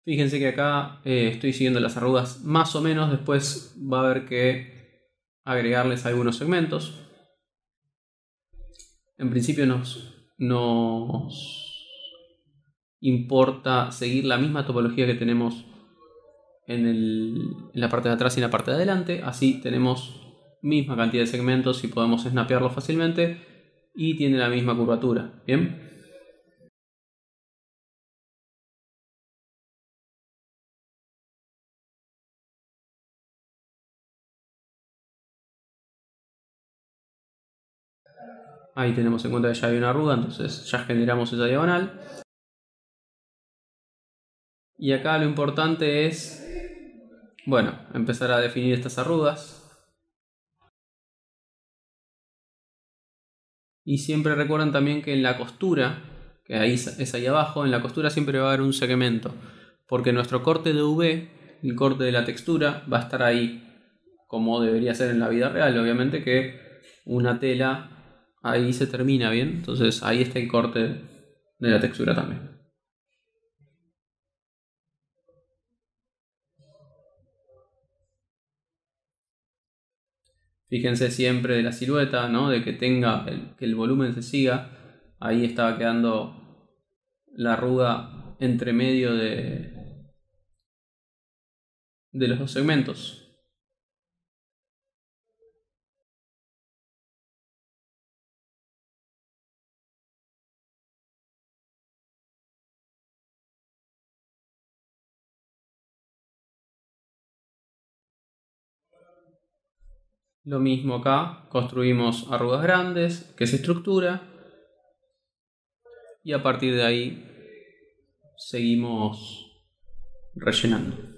Fíjense que acá estoy siguiendo las arrugas más o menos, después va a haber que agregarles algunos segmentos. En principio nos importa seguir la misma topología que tenemos en la parte de atrás y en la parte de adelante, así tenemos misma cantidad de segmentos y podemos snapearlos fácilmente y tiene la misma curvatura, ¿bien? Ahí tenemos en cuenta que ya hay una arruga, entonces ya generamos esa diagonal. Y acá lo importante es, bueno, empezar a definir estas arrugas. Y siempre recuerden también que en la costura, que ahí es ahí abajo, en la costura siempre va a haber un segmento. Porque nuestro corte de UV, el corte de la textura, va a estar ahí. Como debería ser en la vida real, obviamente que una tela ahí se termina bien. Entonces ahí está el corte de la textura también. Fíjense siempre de la silueta, ¿no? De que tenga que el volumen se siga. Ahí estaba quedando la arruga entre medio de los dos segmentos. Lo mismo acá, construimos arrugas grandes, que se estructura, y a partir de ahí seguimos rellenando.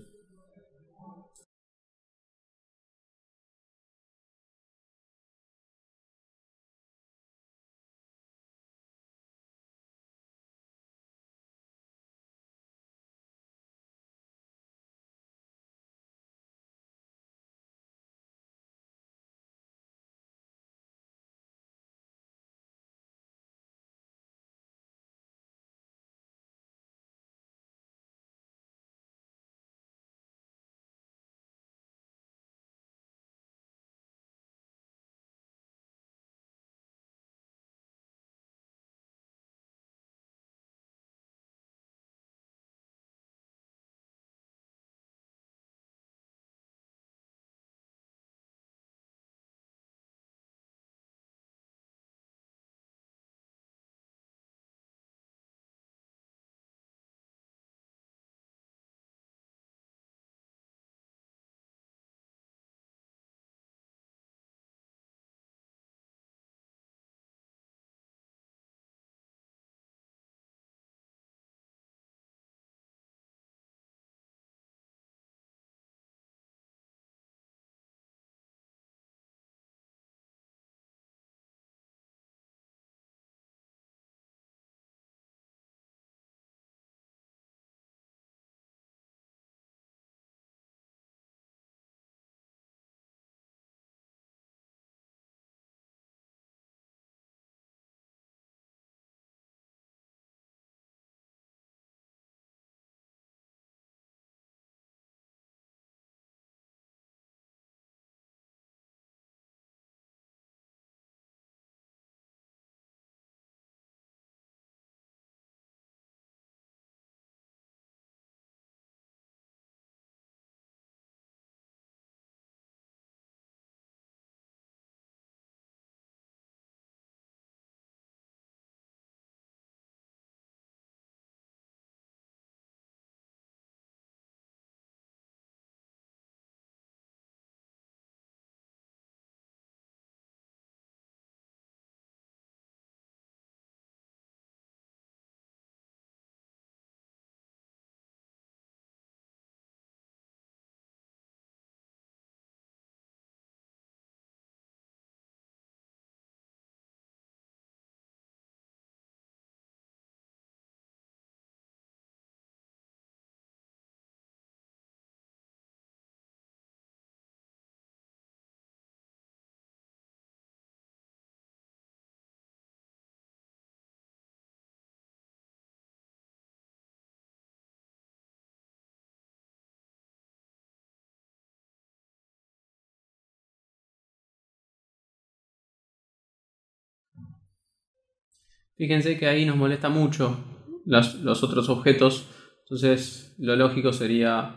Fíjense que ahí nos molesta mucho los otros objetos, entonces lo lógico sería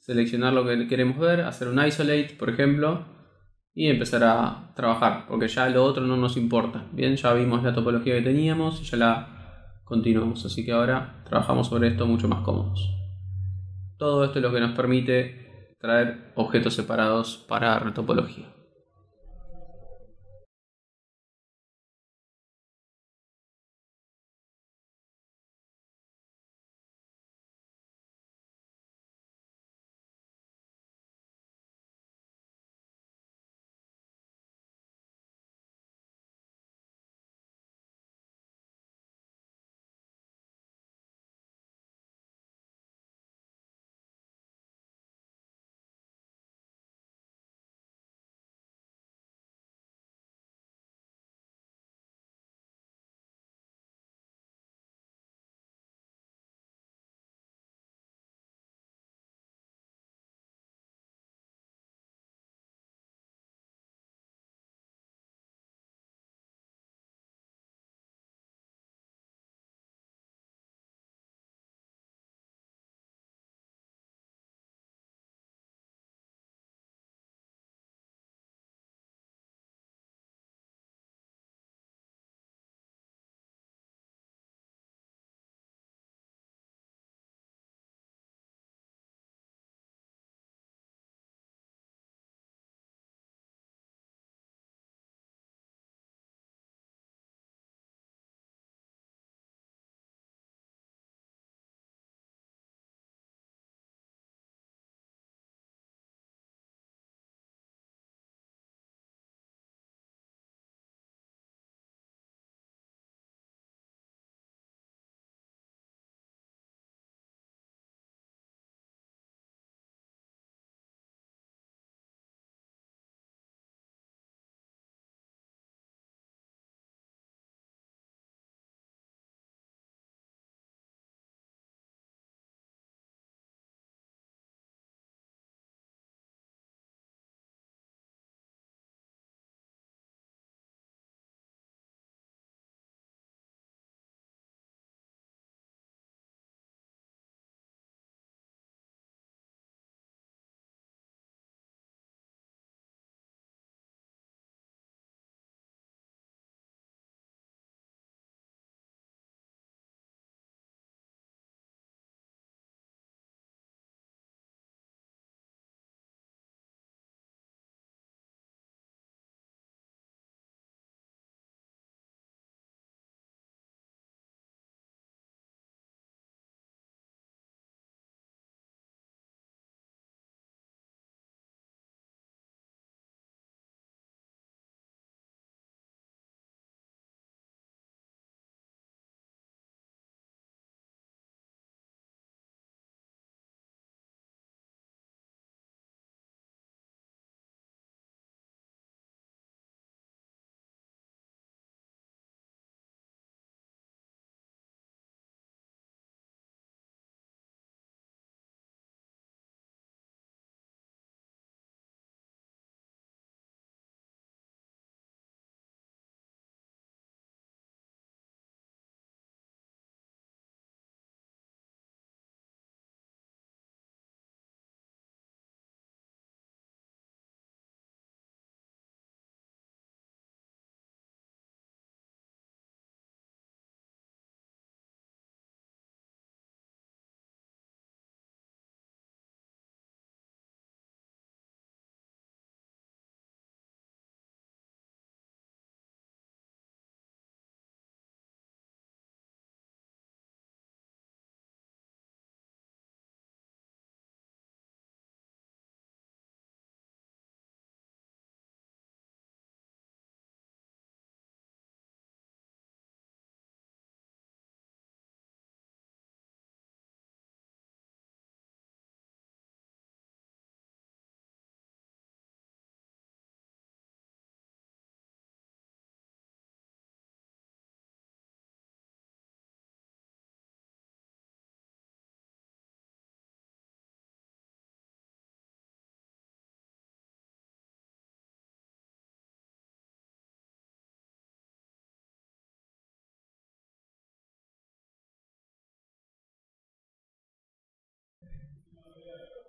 seleccionar lo que queremos ver, hacer un isolate, por ejemplo, y empezar a trabajar, porque ya lo otro no nos importa. Bien, ya vimos la topología que teníamos y ya la continuamos, así que ahora trabajamos sobre esto mucho más cómodos. Todo esto es lo que nos permite traer objetos separados para retopología.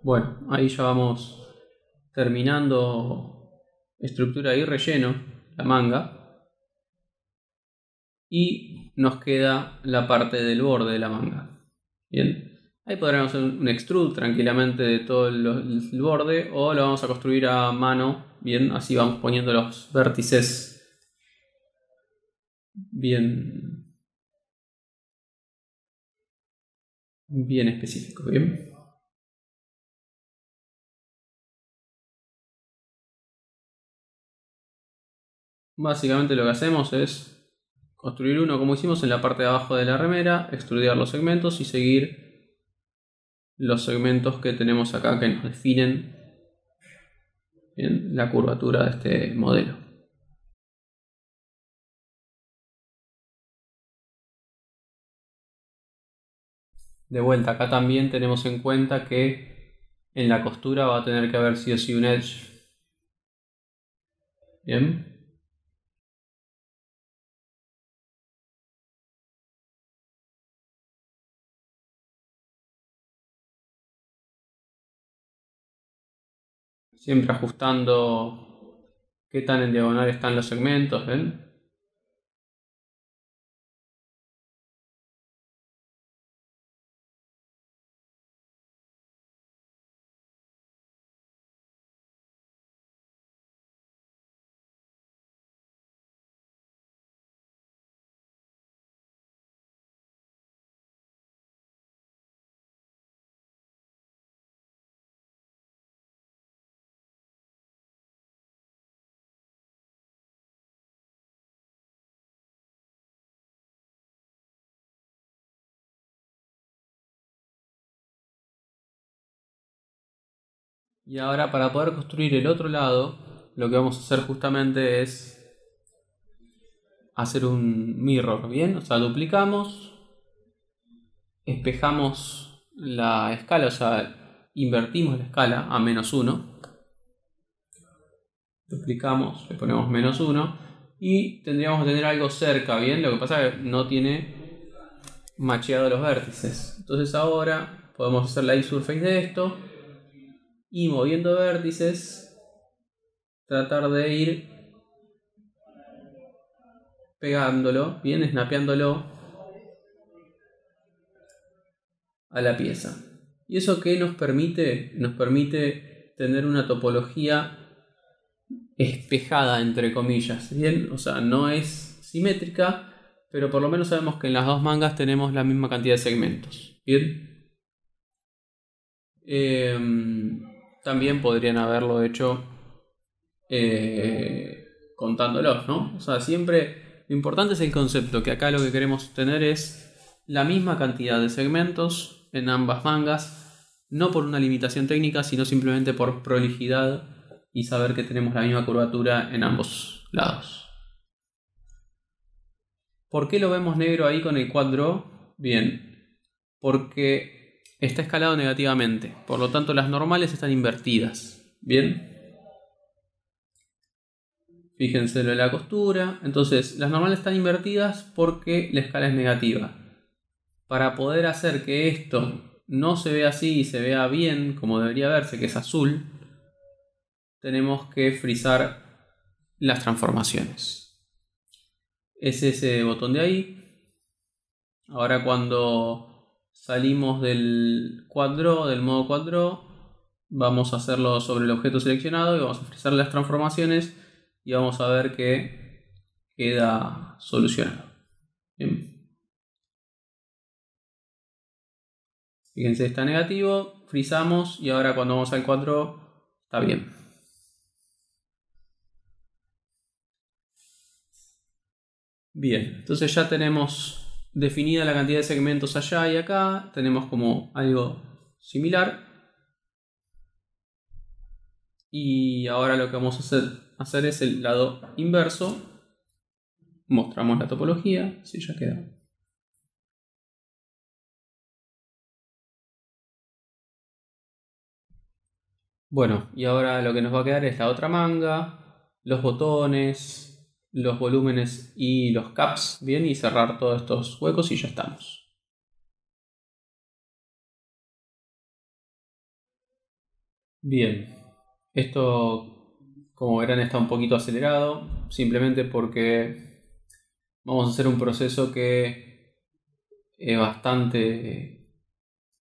Bueno, ahí ya vamos terminando estructura y relleno, la manga. Y nos queda la parte del borde de la manga. Bien, ahí podremos hacer un extrude tranquilamente de todo el borde, o lo vamos a construir a mano. Bien, así vamos poniendo los vértices bien, bien específicos. Bien. Básicamente lo que hacemos es construir uno como hicimos en la parte de abajo de la remera, extrudir los segmentos y seguir los segmentos que tenemos acá que nos definen bien la curvatura de este modelo. De vuelta, acá también tenemos en cuenta que en la costura va a tener que haber sí o sí un edge. Bien. Siempre ajustando qué tan en diagonal están los segmentos, ¿ven? Y ahora para poder construir el otro lado, lo que vamos a hacer justamente es hacer un mirror, ¿bien? O sea, duplicamos, espejamos la escala, o sea, invertimos la escala a -1, duplicamos, le ponemos -1 y tendríamos que tener algo cerca, ¿bien? Lo que pasa es que no tiene macheado los vértices. Entonces ahora podemos hacer la iSurface de esto y moviendo vértices tratar de ir pegándolo, bien, snapeándolo a la pieza. ¿Y eso qué nos permite? Nos permite tener una topología espejada, entre comillas, ¿bien? O sea, no es simétrica, pero por lo menos sabemos que en las dos mangas tenemos la misma cantidad de segmentos, ¿bien? También podrían haberlo hecho contándolos, ¿no? O sea, siempre lo importante es el concepto, que acá lo que queremos tener es la misma cantidad de segmentos en ambas mangas, no por una limitación técnica, sino simplemente por prolijidad y saber que tenemos la misma curvatura en ambos lados. ¿Por qué lo vemos negro ahí con el quad draw? Bien, porque está escalado negativamente, por lo tanto las normales están invertidas. Bien. Fíjense en la costura. Entonces, las normales están invertidas porque la escala es negativa. Para poder hacer que esto no se vea así y se vea bien, como debería verse, que es azul, tenemos que frizar las transformaciones. Es ese botón de ahí. Ahora cuando salimos del cuadro, del modo cuadro, vamos a hacerlo sobre el objeto seleccionado y vamos a frizar las transformaciones y vamos a ver que queda solucionado. Bien. Fíjense, está negativo, frizamos y ahora cuando vamos al 4 está bien. Bien, entonces ya tenemos definida la cantidad de segmentos allá y acá, tenemos como algo similar. Y ahora lo que vamos a hacer es el lado inverso. Mostramos la topología, si ya queda. Bueno, y ahora lo que nos va a quedar es la otra manga, los botones, los volúmenes y los caps, bien, y cerrar todos estos huecos y ya estamos. Bien, esto como verán está un poquito acelerado, simplemente porque vamos a hacer un proceso que es bastante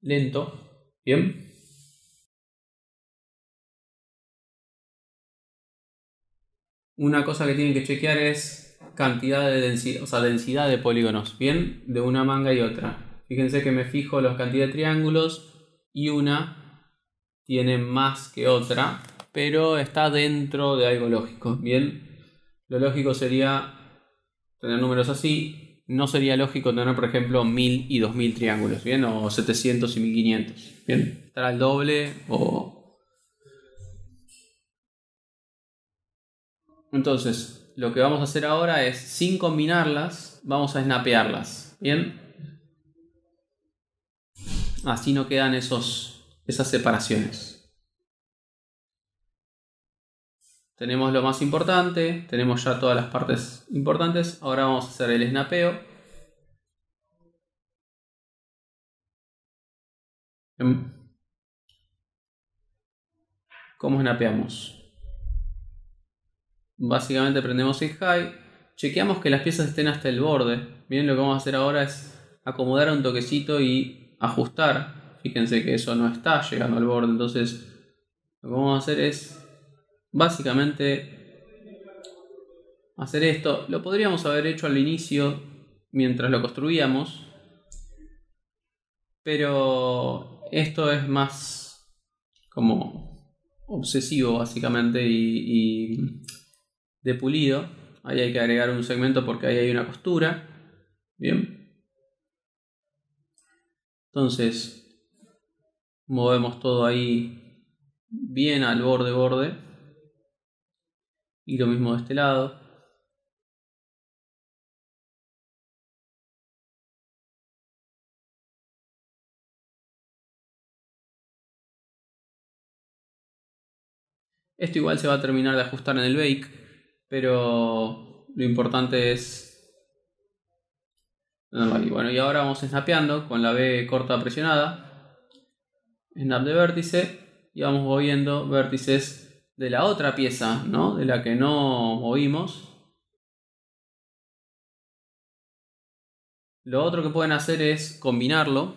lento. Bien, una cosa que tienen que chequear es cantidad de densidad, o sea, densidad de polígonos, bien, de una manga y otra. Fíjense que me fijo la cantidad de triángulos y una tiene más que otra, pero está dentro de algo lógico, bien. Lo lógico sería tener números así. No sería lógico tener, por ejemplo, 1000 y 2000 triángulos, bien, o 700 y 1500, bien. Estará al doble o... Entonces, lo que vamos a hacer ahora es, sin combinarlas, vamos a snapearlas, bien. Así no quedan esas separaciones. Tenemos lo más importante, tenemos ya todas las partes importantes. Ahora vamos a hacer el snapeo. ¿Cómo snapeamos? Básicamente prendemos el high, chequeamos que las piezas estén hasta el borde. Bien, lo que vamos a hacer ahora es acomodar un toquecito y ajustar. Fíjense que eso no está llegando al borde, entonces lo que vamos a hacer es básicamente hacer esto. Lo podríamos haber hecho al inicio mientras lo construíamos, pero esto es más como obsesivo básicamente y de pulido. Ahí hay que agregar un segmento porque ahí hay una costura. Bien. Entonces movemos todo ahí bien al borde. Y lo mismo de este lado. Esto igual se va a terminar de ajustar en el bake, pero lo importante es tenerlo ahí. Bueno, y ahora vamos snapeando con la B corta presionada. Snap de vértice. Y vamos moviendo vértices de la otra pieza, ¿no? De la que no movimos. Lo otro que pueden hacer es combinarlo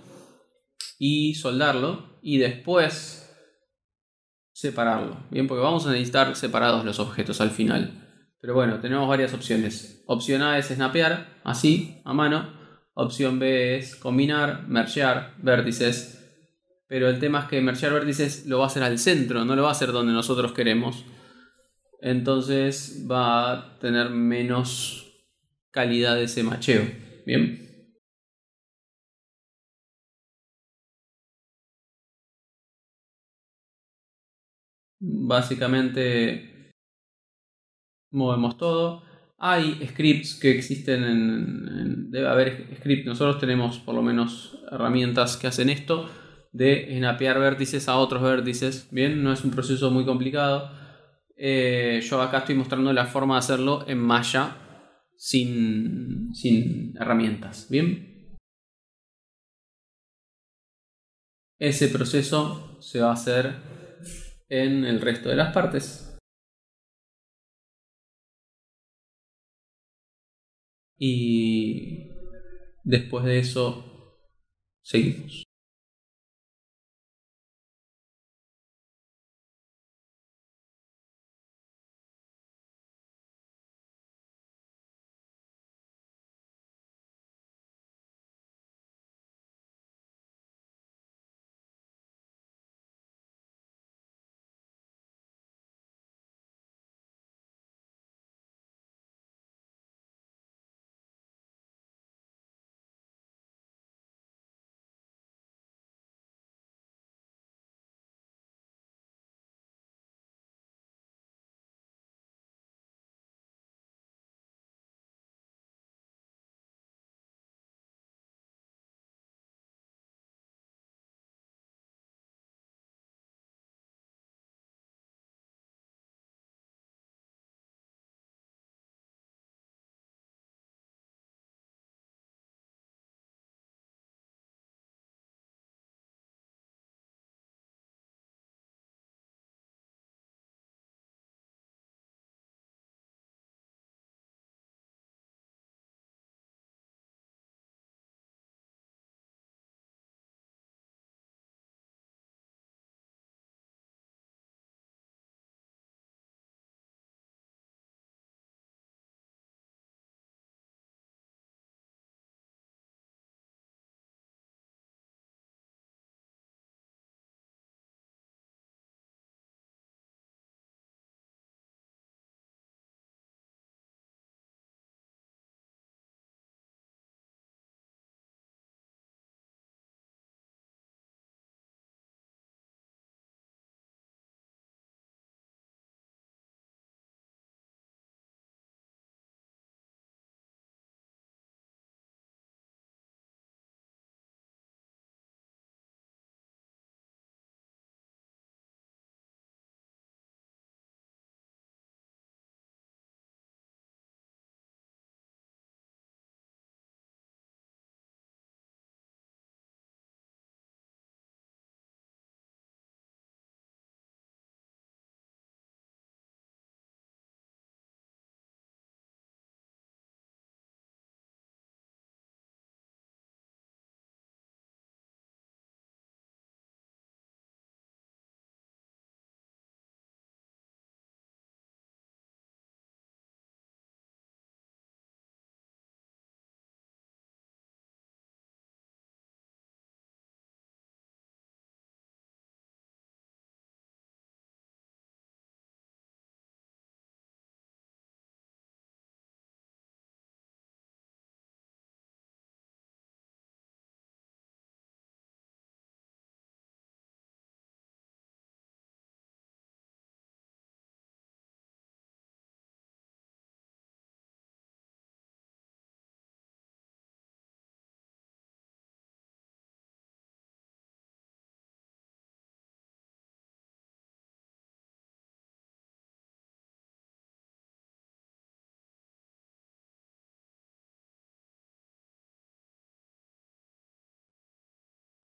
y soldarlo y después separarlo. Bien, porque vamos a necesitar separados los objetos al final. Pero bueno, tenemos varias opciones. Opción A es snapear, así, a mano. Opción B es combinar, mergear vértices. Pero el tema es que mergear vértices lo va a hacer al centro, no lo va a hacer donde nosotros queremos. Entonces va a tener menos calidad ese macheo. Bien. Básicamente movemos todo. Hay scripts que existen debe haber scripts. Nosotros tenemos por lo menos herramientas que hacen esto de snapear vértices a otros vértices. Bien, no es un proceso muy complicado. Yo acá estoy mostrando la forma de hacerlo en Maya sin herramientas. Bien, ese proceso se va a hacer en el resto de las partes. Y después de eso seguimos.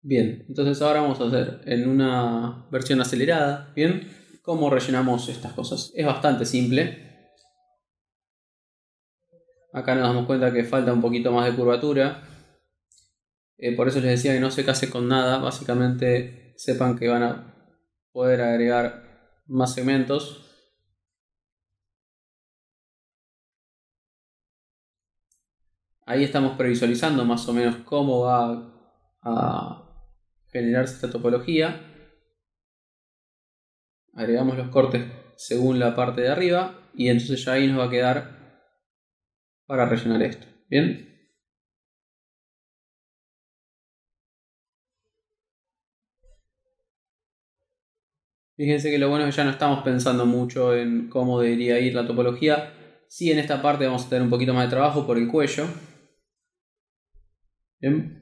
Bien, entonces ahora vamos a hacer en una versión acelerada, ¿bien? ¿Cómo rellenamos estas cosas? Es bastante simple. Acá nos damos cuenta que falta un poquito más de curvatura. Por eso les decía que no se case con nada. Básicamente sepan que van a poder agregar más segmentos. Ahí estamos previsualizando más o menos cómo va a generarse esta topología. Agregamos los cortes según la parte de arriba y entonces ya ahí nos va a quedar para rellenar esto. Bien. Fíjense que lo bueno es que ya no estamos pensando mucho en cómo debería ir la topología. Sí, en esta parte vamos a tener un poquito más de trabajo por el cuello. Bien.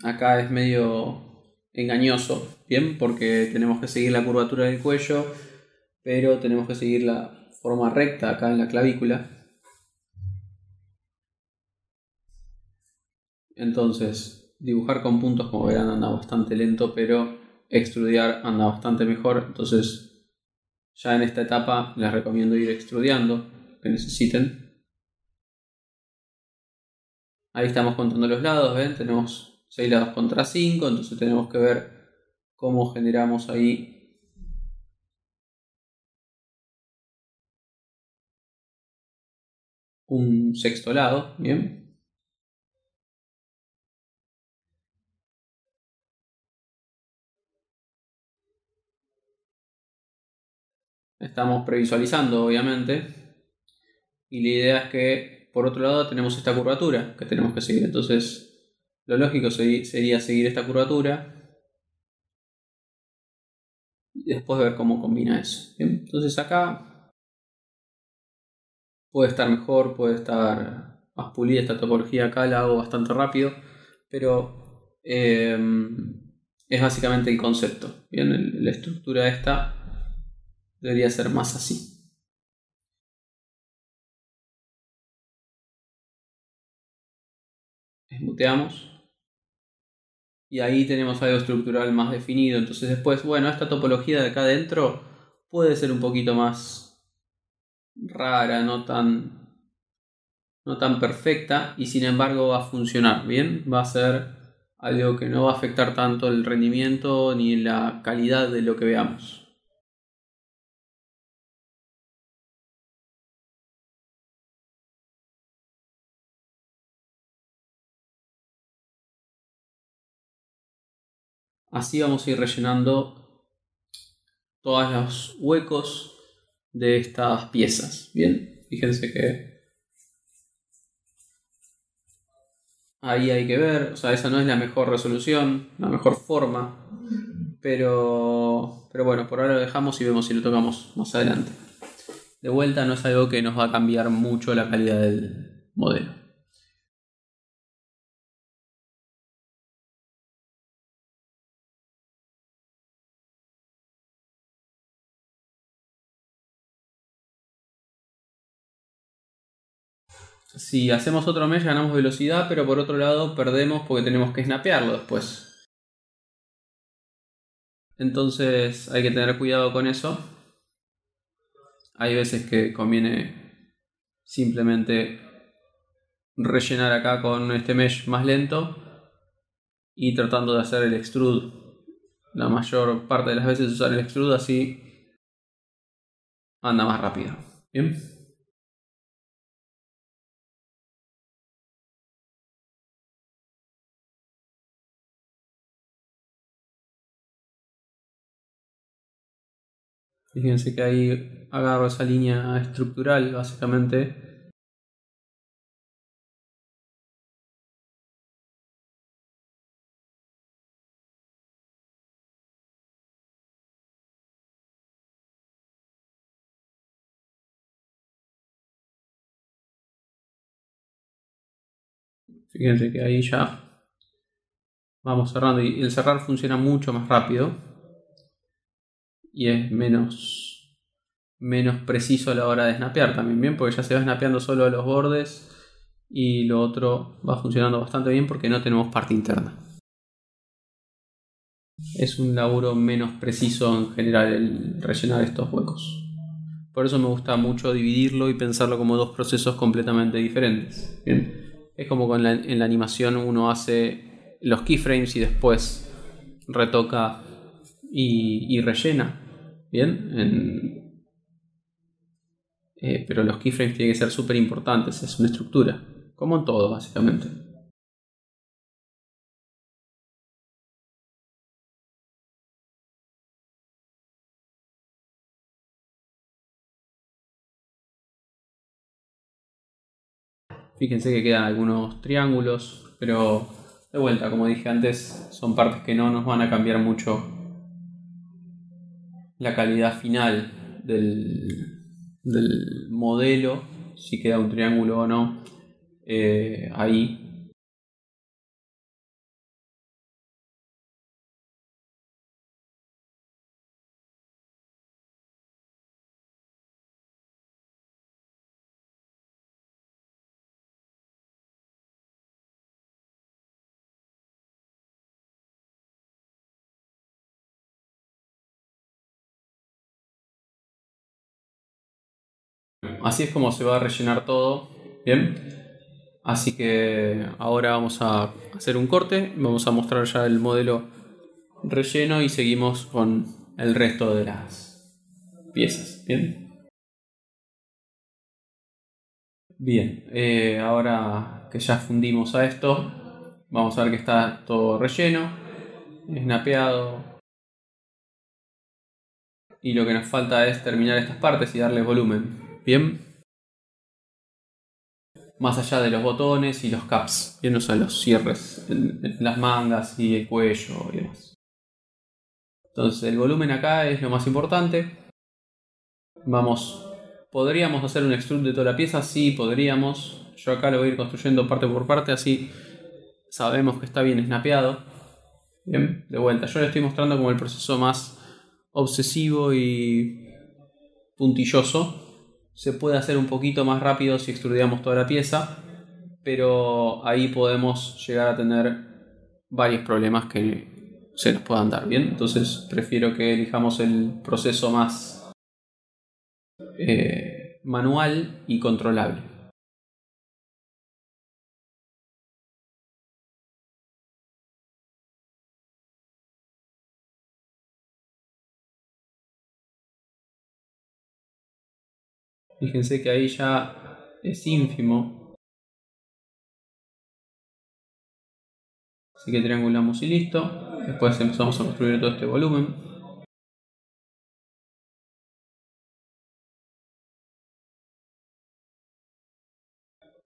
Acá es medio engañoso, bien, porque tenemos que seguir la curvatura del cuello, pero tenemos que seguir la forma recta acá en la clavícula. Entonces, dibujar con puntos, como verán, anda bastante lento, pero extrudiar anda bastante mejor. Entonces, ya en esta etapa les recomiendo ir extrudiando lo que necesiten. Ahí estamos contando los lados, ¿ven? Tenemos 6 lados contra 5, entonces tenemos que ver cómo generamos ahí un sexto lado, ¿bien? Estamos previsualizando, obviamente, y la idea es que, por otro lado, tenemos esta curvatura que tenemos que seguir. Entonces, lo lógico sería seguir esta curvatura y después ver cómo combina eso. ¿Bien? Entonces acá puede estar mejor, puede estar más pulida esta topología. Acá la hago bastante rápido, pero es básicamente el concepto. Bien, la estructura esta debería ser más así. Esmuteamos. Y ahí tenemos algo estructural más definido. Entonces después, bueno, esta topología de acá adentro puede ser un poquito más rara, no tan perfecta, y sin embargo va a funcionar bien. Va a ser algo que no va a afectar tanto el rendimiento ni la calidad de lo que veamos. Así vamos a ir rellenando todos los huecos de estas piezas. Bien, fíjense que ahí hay que ver, o sea, esa no es la mejor resolución, la mejor forma, pero bueno, por ahora lo dejamos y vemos si lo tocamos más adelante. De vuelta no es algo que nos va a cambiar mucho la calidad del modelo. Si hacemos otro mesh ganamos velocidad, pero por otro lado perdemos porque tenemos que snapearlo después. Entonces hay que tener cuidado con eso. Hay veces que conviene simplemente rellenar acá con este mesh más lento y tratando de hacer el extrude. La mayor parte de las veces usar el extrude, así anda más rápido. Bien. Fíjense que ahí agarro esa línea estructural básicamente. Fíjense que ahí ya vamos cerrando y el cerrar funciona mucho más rápido y es menos preciso a la hora de snapear también, bien, porque ya se va snapeando solo los bordes y lo otro va funcionando bastante bien porque no tenemos parte interna. Es un laburo menos preciso en general el rellenar estos huecos. Por eso me gusta mucho dividirlo y pensarlo como dos procesos completamente diferentes. Bien. Es como en la animación uno hace los keyframes y después retoca y rellena. Bien. Pero los keyframes tienen que ser súper importantes, es una estructura. Como en todo, básicamente. Fíjense que quedan algunos triángulos, pero de vuelta, como dije antes, son partes que no nos van a cambiar mucho la calidad final del modelo, si queda un triángulo o no, ahí. Así es como se va a rellenar todo. Bien. Así que ahora vamos a hacer un corte, vamos a mostrar ya el modelo relleno y seguimos con el resto de las piezas. Bien. Bien, ahora que ya fundimos a esto, vamos a ver que está todo relleno, snapeado, y lo que nos falta es terminar estas partes y darle volumen. Bien, más allá de los botones y los caps, bien, o sea, los cierres en las mangas y el cuello y demás. Entonces el volumen acá es lo más importante. Podríamos hacer un extrude de toda la pieza, sí, podríamos. Yo acá lo voy a ir construyendo parte por parte, así sabemos que está bien snapeado. Bien, de vuelta, yo le estoy mostrando como el proceso más obsesivo y puntilloso. Se puede hacer un poquito más rápido si extrudiamos toda la pieza, pero ahí podemos llegar a tener varios problemas que se nos puedan dar. Bien, entonces prefiero que elijamos el proceso más manual y controlable. Fíjense que ahí ya es ínfimo, así que triangulamos y listo. Después empezamos a construir todo este volumen.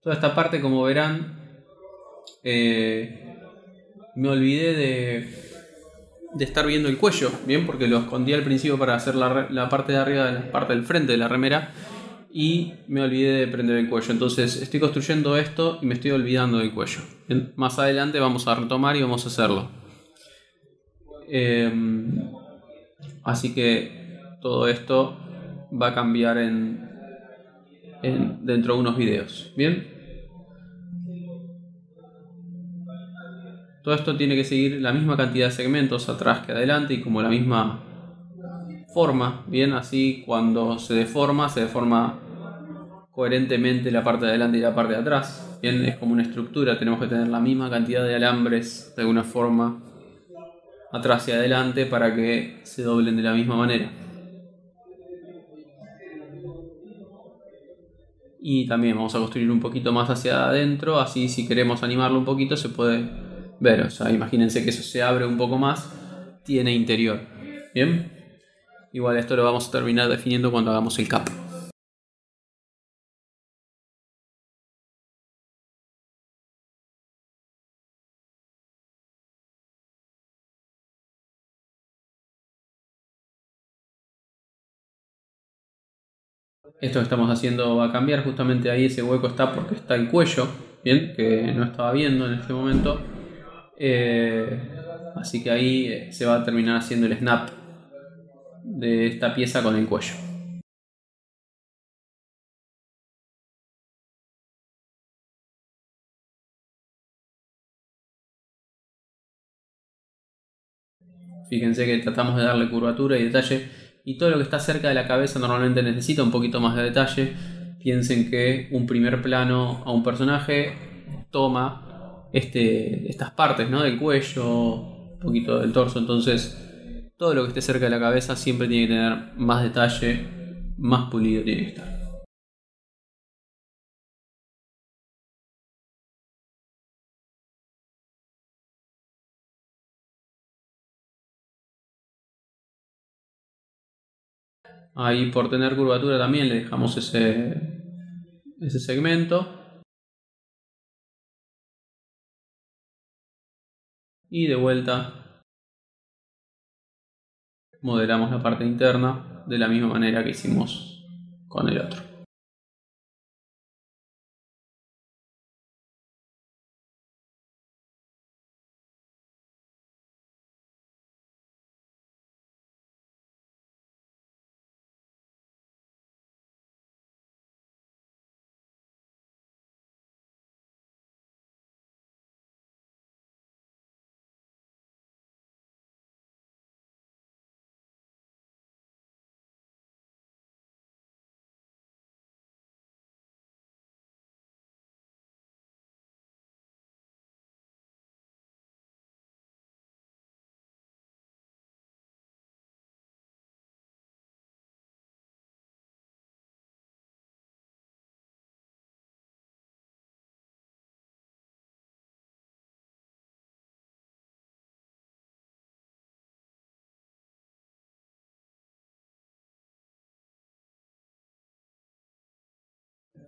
Toda esta parte, como verán, me olvidé de estar viendo el cuello, bien, porque lo escondí al principio para hacer la parte de arriba de la parte del frente de la remera y me olvidé de prender el cuello. Entonces estoy construyendo esto y me estoy olvidando del cuello. Bien, más adelante vamos a retomar y vamos a hacerlo. Así que todo esto va a cambiar dentro de unos videos. Bien. Todo esto tiene que seguir la misma cantidad de segmentos atrás que adelante y como la misma forma. Bien, así cuando se deforma coherentemente la parte de adelante y la parte de atrás. Bien, es como una estructura, tenemos que tener la misma cantidad de alambres de alguna forma atrás y adelante para que se doblen de la misma manera. Y también vamos a construir un poquito más hacia adentro, así si queremos animarlo un poquito se puede ver. O sea, imagínense que eso se abre un poco más, tiene interior. Bien, igual esto lo vamos a terminar definiendo cuando hagamos el cap. Esto que estamos haciendo va a cambiar, justamente ahí ese hueco está porque está el cuello, bien, que no estaba viendo en este momento. Así que ahí se va a terminar haciendo el snap de esta pieza con el cuello. Fíjense que tratamos de darle curvatura y detalle. Y todo lo que está cerca de la cabeza normalmente necesita un poquito más de detalle. Piensen que un primer plano a un personaje toma estas partes, ¿no? Del cuello, un poquito del torso. Entonces, todo lo que esté cerca de la cabeza siempre tiene que tener más detalle, más pulido tiene que estar. Ahí por tener curvatura también le dejamos ese segmento. Y de vuelta modelamos la parte interna de la misma manera que hicimos con el otro.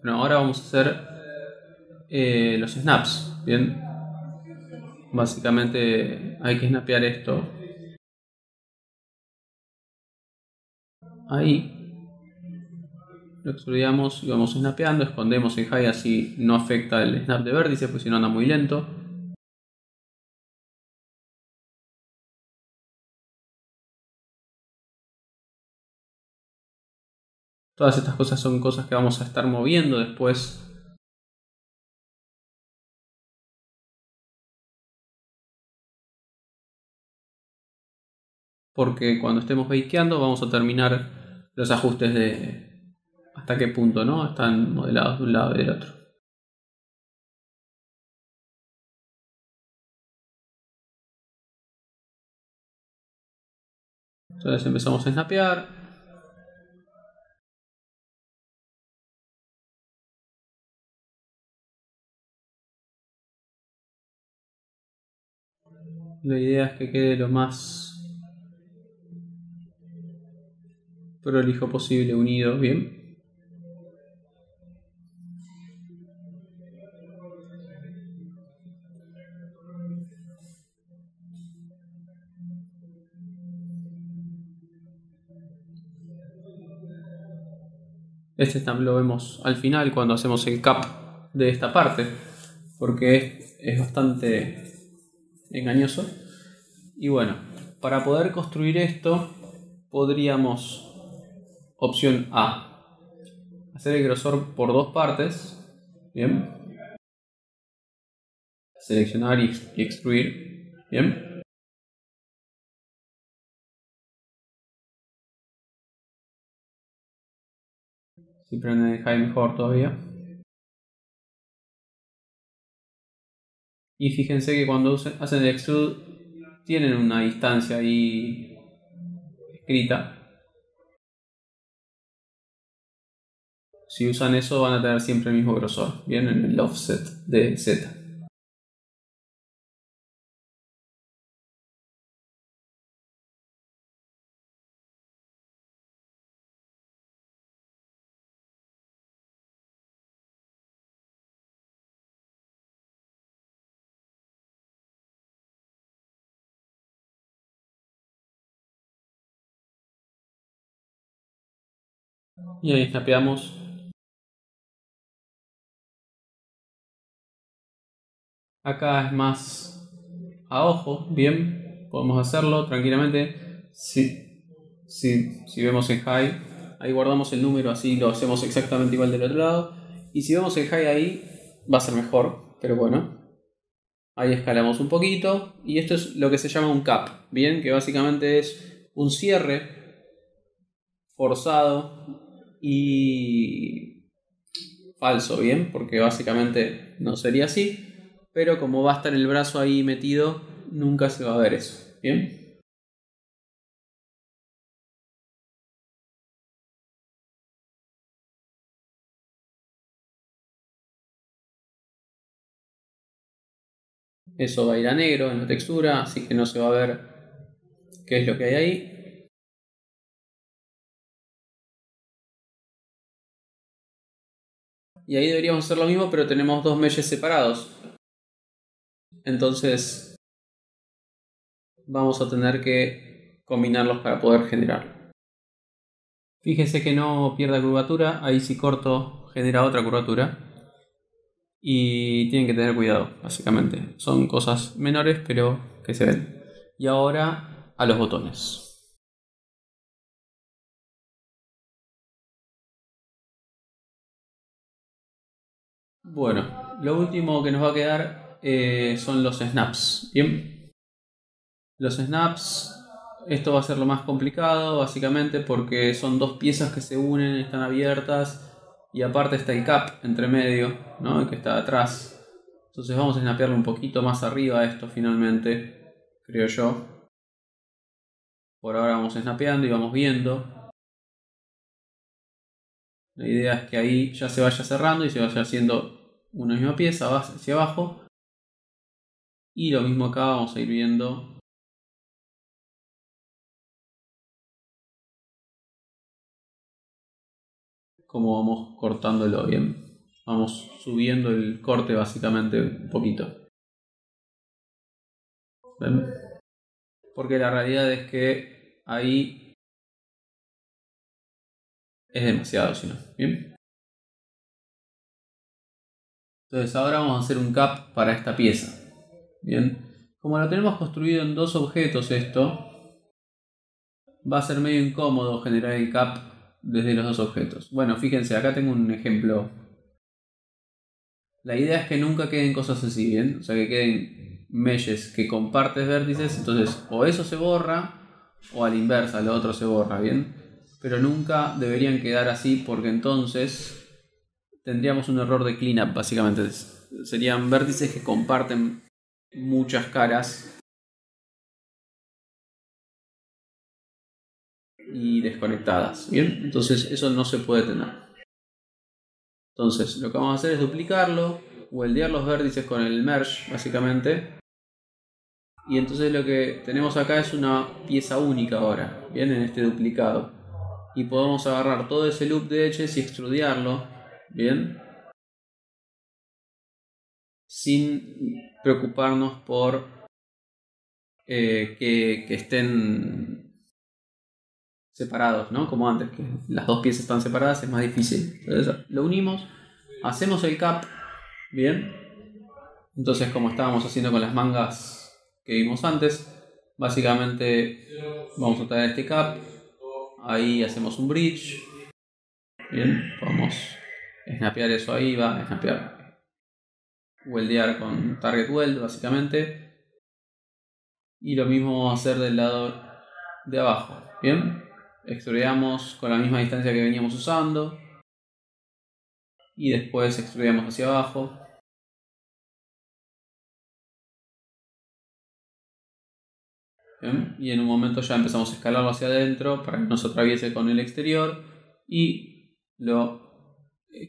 Bueno, ahora vamos a hacer los snaps. Bien, básicamente hay que snapear esto ahí. Lo extrudíamos y vamos snapeando, escondemos en high así no afecta el snap de vértice, pues si no anda muy lento. Todas estas cosas son cosas que vamos a estar moviendo después. Porque cuando estemos bakeando vamos a terminar los ajustes de hasta qué punto, ¿no? Están modelados de un lado y del otro. Entonces empezamos a snapear. La idea es que quede lo más prolijo posible, unido, bien. Este también lo vemos al final cuando hacemos el cap de esta parte, porque es bastante engañoso. Y bueno, para poder construir esto podríamos, opción A, hacer el grosor por dos partes, bien, seleccionar y extruir, bien. Si prenden el high mejor todavía. Y fíjense que cuando hacen el extrude tienen una distancia ahí escrita. Si usan eso van a tener siempre el mismo grosor, bien, en el offset de Z. Y ahí snapeamos. Acá es más a ojo, bien, podemos hacerlo tranquilamente. Si vemos el high, ahí guardamos el número, así lo hacemos exactamente igual del otro lado. Y si vemos el high ahí, va a ser mejor, pero bueno. Ahí escalamos un poquito y esto es lo que se llama un cap, bien, que básicamente es un cierre forzado y falso, bien, porque básicamente no sería así, pero como va a estar el brazo ahí metido, nunca se va a ver eso, bien. Eso va a ir a negro en la textura, así que no se va a ver qué es lo que hay ahí. Y ahí deberíamos hacer lo mismo, pero tenemos dos meshes separados. Entonces vamos a tener que combinarlos para poder generarlo. Fíjese que no pierda curvatura, ahí si corto genera otra curvatura. Y tienen que tener cuidado, básicamente. Son cosas menores, pero que se ven. Y ahora a los botones. Bueno, lo último que nos va a quedar son los snaps. Bien, los snaps, esto va a ser lo más complicado, básicamente porque son dos piezas que se unen, están abiertas y aparte está el cap entre medio, ¿no? El que está atrás. Entonces vamos a snapearlo un poquito más arriba a esto finalmente, creo yo. Por ahora vamos snapeando y vamos viendo. La idea es que ahí ya se vaya cerrando y se vaya haciendo una misma pieza hacia abajo. Y lo mismo acá, vamos a ir viendo cómo vamos cortándolo bien. Vamos subiendo el corte básicamente un poquito. ¿Ven? Porque la realidad es que ahí es demasiado, si no. Bien. Entonces ahora vamos a hacer un cap para esta pieza. Bien. Como lo tenemos construido en dos objetos esto, va a ser medio incómodo generar el cap desde los dos objetos. Bueno, fíjense, acá tengo un ejemplo. La idea es que nunca queden cosas así, ¿bien? O sea, que queden meshes que compartes vértices, entonces o eso se borra o a la inversa, lo otro se borra, ¿bien? Pero nunca deberían quedar así porque entonces tendríamos un error de cleanup, básicamente. Serían vértices que comparten muchas caras y desconectadas, ¿bien? Entonces eso no se puede tener. Entonces lo que vamos a hacer es duplicarlo, weldear los vértices con el merge, básicamente. Y entonces lo que tenemos acá es una pieza única ahora, ¿bien? En este duplicado. Y podemos agarrar todo ese loop de edges y extrudearlo, ¿bien? Sin preocuparnos por que estén separados, ¿no? Como antes, que las dos piezas están separadas es más difícil. Entonces lo unimos, hacemos el cap, ¿bien? Entonces como estábamos haciendo con las mangas que vimos antes, básicamente vamos a traer este cap, ahí hacemos un bridge, bien, podemos snapear eso ahí, va a snapear, weldear con target weld básicamente, y lo mismo vamos a hacer del lado de abajo, bien, extrudeamos con la misma distancia que veníamos usando y después extrudeamos hacia abajo. Bien, y en un momento ya empezamos a escalarlo hacia adentro para que no se atraviese con el exterior y lo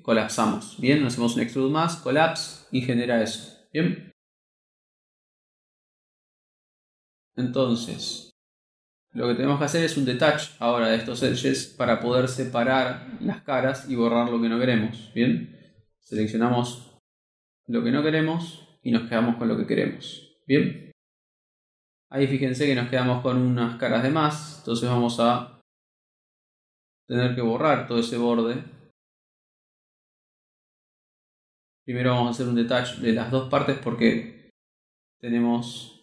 colapsamos. Bien, hacemos un extrude más, collapse y genera eso. Bien, entonces lo que tenemos que hacer es un detach ahora de estos edges para poder separar las caras y borrar lo que no queremos. Bien, seleccionamos lo que no queremos y nos quedamos con lo que queremos. Bien, ahí fíjense que nos quedamos con unas caras de más, entonces vamos a tener que borrar todo ese borde. Primero vamos a hacer un detach de las dos partes porque tenemos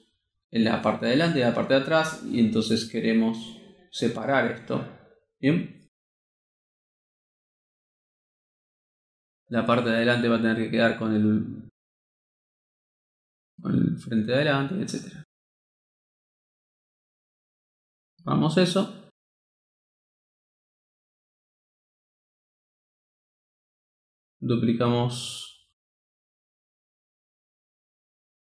en la parte de adelante y la parte de atrás y entonces queremos separar esto. Bien, la parte de adelante va a tener que quedar con con el frente de adelante, etc. Vamos eso. Duplicamos.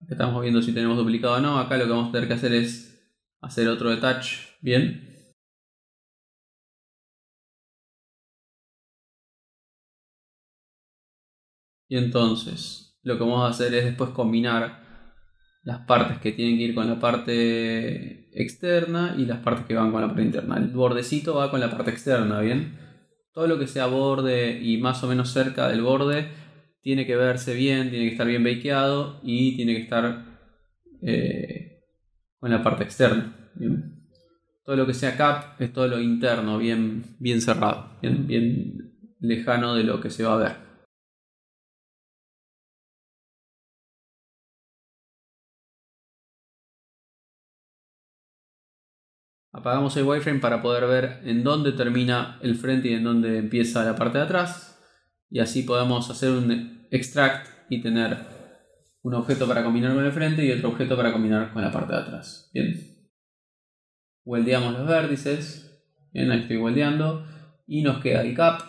Estamos viendo si tenemos duplicado o no. Acá lo que vamos a tener que hacer es hacer otro detach. Bien. Y entonces lo que vamos a hacer es después combinar las partes que tienen que ir con la parte externa y las partes que van con la parte interna. El bordecito va con la parte externa, ¿bien? Todo lo que sea borde y más o menos cerca del borde tiene que verse bien, tiene que estar bien bakeado y tiene que estar con la parte externa. ¿Bien? Todo lo que sea cap es todo lo interno, bien, bien cerrado, bien, bien lejano de lo que se va a ver. Apagamos el wireframe para poder ver en dónde termina el frente y en dónde empieza la parte de atrás. Y así podemos hacer un extract y tener un objeto para combinar con el frente y otro objeto para combinar con la parte de atrás. Bien. Weldeamos los vértices. Bien, ahí estoy weldeando. Y nos queda el cap.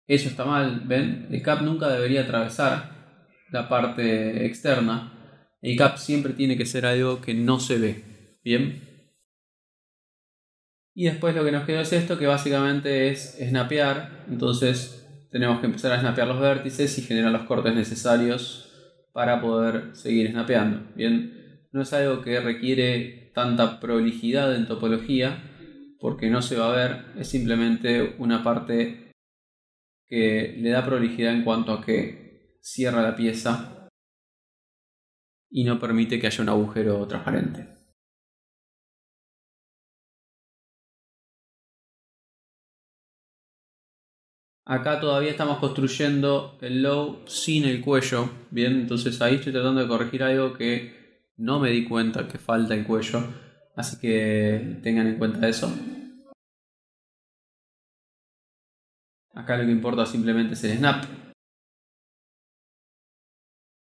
Eso está mal, ¿ven? El cap nunca debería atravesar la parte externa. El cap siempre tiene que ser algo que no se ve. Bien. Y después lo que nos quedó es esto, que básicamente es snapear. Entonces tenemos que empezar a snapear los vértices y generar los cortes necesarios para poder seguir snapeando. Bien, no es algo que requiere tanta prolijidad en topología, porque no se va a ver, es simplemente una parte que le da prolijidad en cuanto a que cierra la pieza y no permite que haya un agujero transparente. Acá todavía estamos construyendo el low sin el cuello. Bien, entonces ahí estoy tratando de corregir algo que no me di cuenta que falta el cuello. Así que tengan en cuenta eso. Acá lo que importa simplemente es el snap.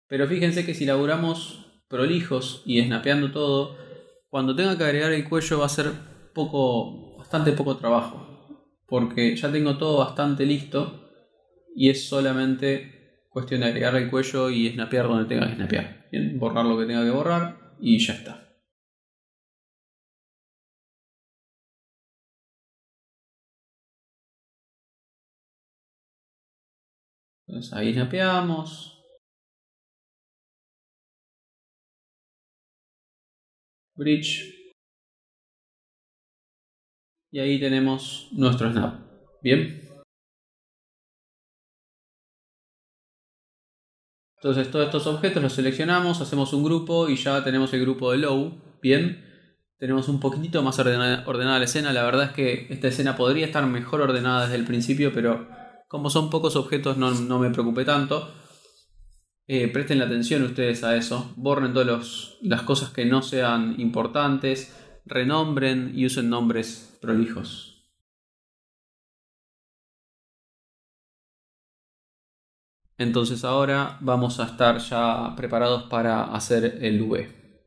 Pero fíjense que si laburamos prolijos y snapeando todo, cuando tenga que agregar el cuello va a ser bastante poco trabajo. Porque ya tengo todo bastante listo y es solamente cuestión de agregar el cuello y snapear donde tenga que snapear. Bien, borrar lo que tenga que borrar y ya está. Entonces ahí snapeamos. Bridge. Y ahí tenemos nuestro snap. Bien. Entonces todos estos objetos los seleccionamos, hacemos un grupo y ya tenemos el grupo de low. Bien. Tenemos un poquitito más ordenada la escena. La verdad es que esta escena podría estar mejor ordenada desde el principio, pero como son pocos objetos no me preocupé tanto. Presten la atención ustedes a eso. Borren todas las cosas que no sean importantes. Renombren y usen nombres prolijos. Entonces ahora vamos a estar ya preparados para hacer el V.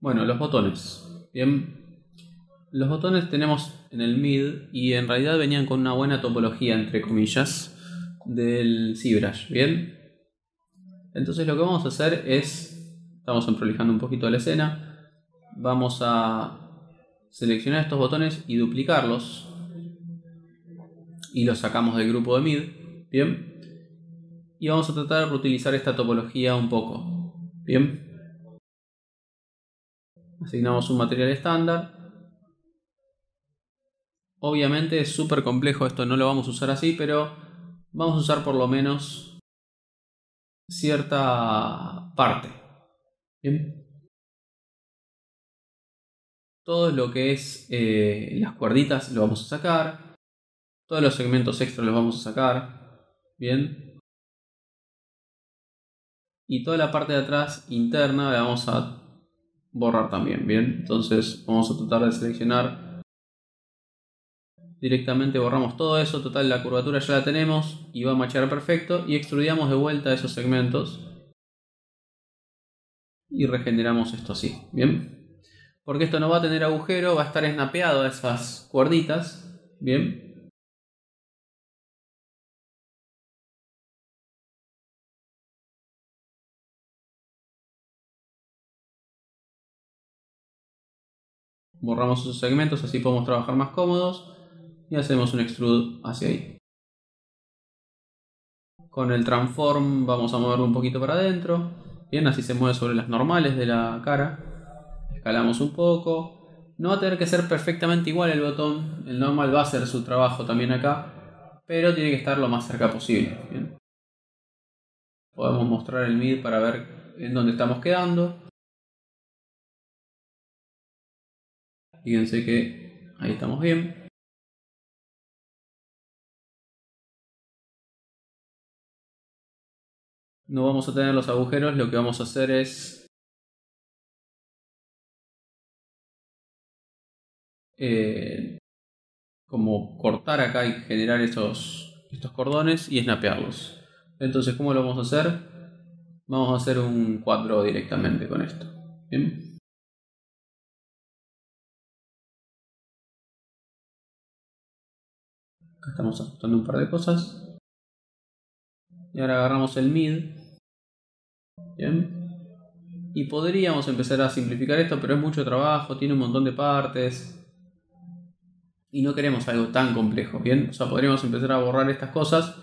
Bueno, los botones. Bien. Los botones tenemos en el mid y en realidad venían con una buena topología, entre comillas, del ZBrush. Bien. Entonces lo que vamos a hacer es, estamos prolijando un poquito la escena, vamos a seleccionar estos botones y duplicarlos y los sacamos del grupo de mid. Bien. Y vamos a tratar de reutilizar esta topología un poco. Bien. Asignamos un material estándar. Obviamente es súper complejo esto, no lo vamos a usar así, pero vamos a usar por lo menos cierta parte. Bien. Todo lo que es las cuerditas lo vamos a sacar. Todos los segmentos extra los vamos a sacar. Bien. Y toda la parte de atrás interna la vamos a borrar también. Bien. Entonces vamos a tratar de seleccionar Directamente borramos todo eso, total la curvatura ya la tenemos y va a machear perfecto, y extrudíamos de vuelta esos segmentos y regeneramos esto así, ¿bien? Porque esto no va a tener agujero, va a estar snapeado a esas cuerditas, ¿bien? Borramos esos segmentos, así podemos trabajar más cómodos y hacemos un extrude hacia ahí. Con el transform vamos a moverlo un poquito para adentro, bien, así se mueve sobre las normales de la cara. Escalamos un poco. No va a tener que ser perfectamente igual el botón, el normal va a hacer su trabajo también acá, pero tiene que estar lo más cerca posible, bien. Podemos mostrar el mid para ver en dónde estamos quedando. Fíjense que ahí estamos bien. No vamos a tener los agujeros, lo que vamos a hacer es como cortar acá y generar estos cordones y snapearlos. Entonces, ¿cómo lo vamos a hacer? Vamos a hacer un cuadro directamente con esto. ¿Bien? Acá estamos ajustando un par de cosas. Y ahora agarramos el mid. Bien. Y podríamos empezar a simplificar esto, pero es mucho trabajo, tiene un montón de partes. Y no queremos algo tan complejo, ¿bien? O sea, podríamos empezar a borrar estas cosas,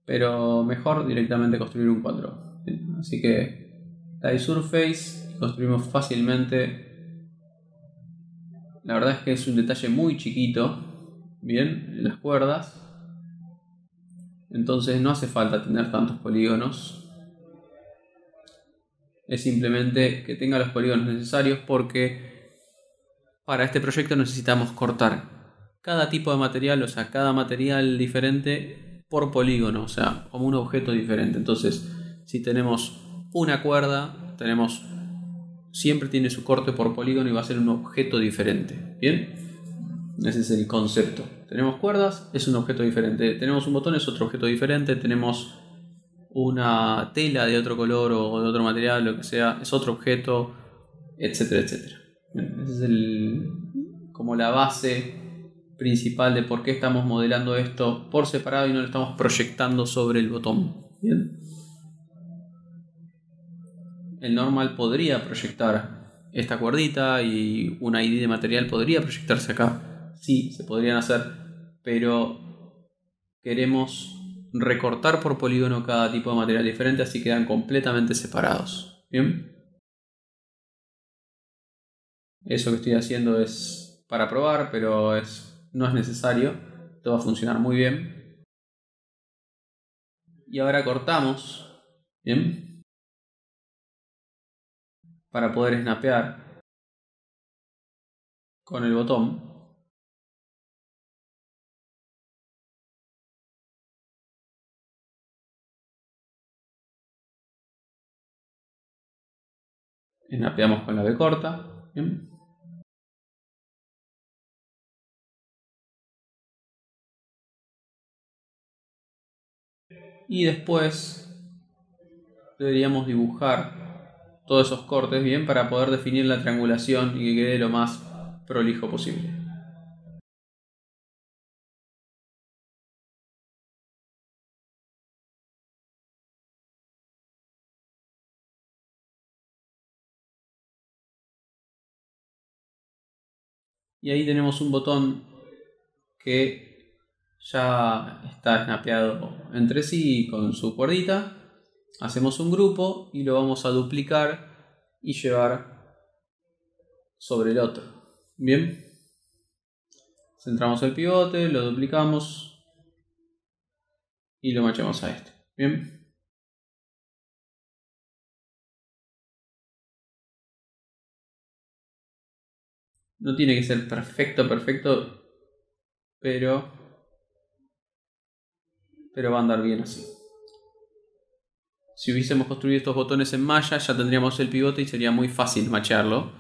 pero mejor directamente construir un cuadro. ¿Bien? Así que die surface, construimos fácilmente. La verdad es que es un detalle muy chiquito, ¿bien? En las cuerdas. Entonces no hace falta tener tantos polígonos. Es simplemente que tenga los polígonos necesarios, porque para este proyecto necesitamos cortar cada tipo de material, o sea, cada material diferente por polígono, o sea, como un objeto diferente. Entonces, si tenemos una cuerda, siempre tiene su corte por polígono y va a ser un objeto diferente. ¿Bien? Ese es el concepto. Tenemos cuerdas, es un objeto diferente. Tenemos un botón, es otro objeto diferente. Tenemos una tela de otro color o de otro material, lo que sea, es otro objeto, etcétera, etcétera. Esa es como la base principal de por qué estamos modelando esto por separado y no lo estamos proyectando sobre el botón. Bien. El normal podría proyectar esta cuerdita y una ID de material podría proyectarse acá. Sí, se podrían hacer, pero queremos recortar por polígono cada tipo de material diferente, así quedan completamente separados. Bien. Eso que estoy haciendo es para probar, pero no es necesario. Esto va a funcionar muy bien. Y ahora cortamos, bien, para poder snapear con el botón. Snapeamos con la B corta, bien. Y después deberíamos dibujar todos esos cortes bien para poder definir la triangulación y que quede lo más prolijo posible. Y ahí tenemos un botón que ya está snapeado entre sí con su cuerdita. Hacemos un grupo y lo vamos a duplicar y llevar sobre el otro. Bien. Centramos el pivote, lo duplicamos y lo machamos a este. Bien. No tiene que ser perfecto, pero va a andar bien así. Si hubiésemos construido estos botones en malla, ya tendríamos el pivote y sería muy fácil macharlo.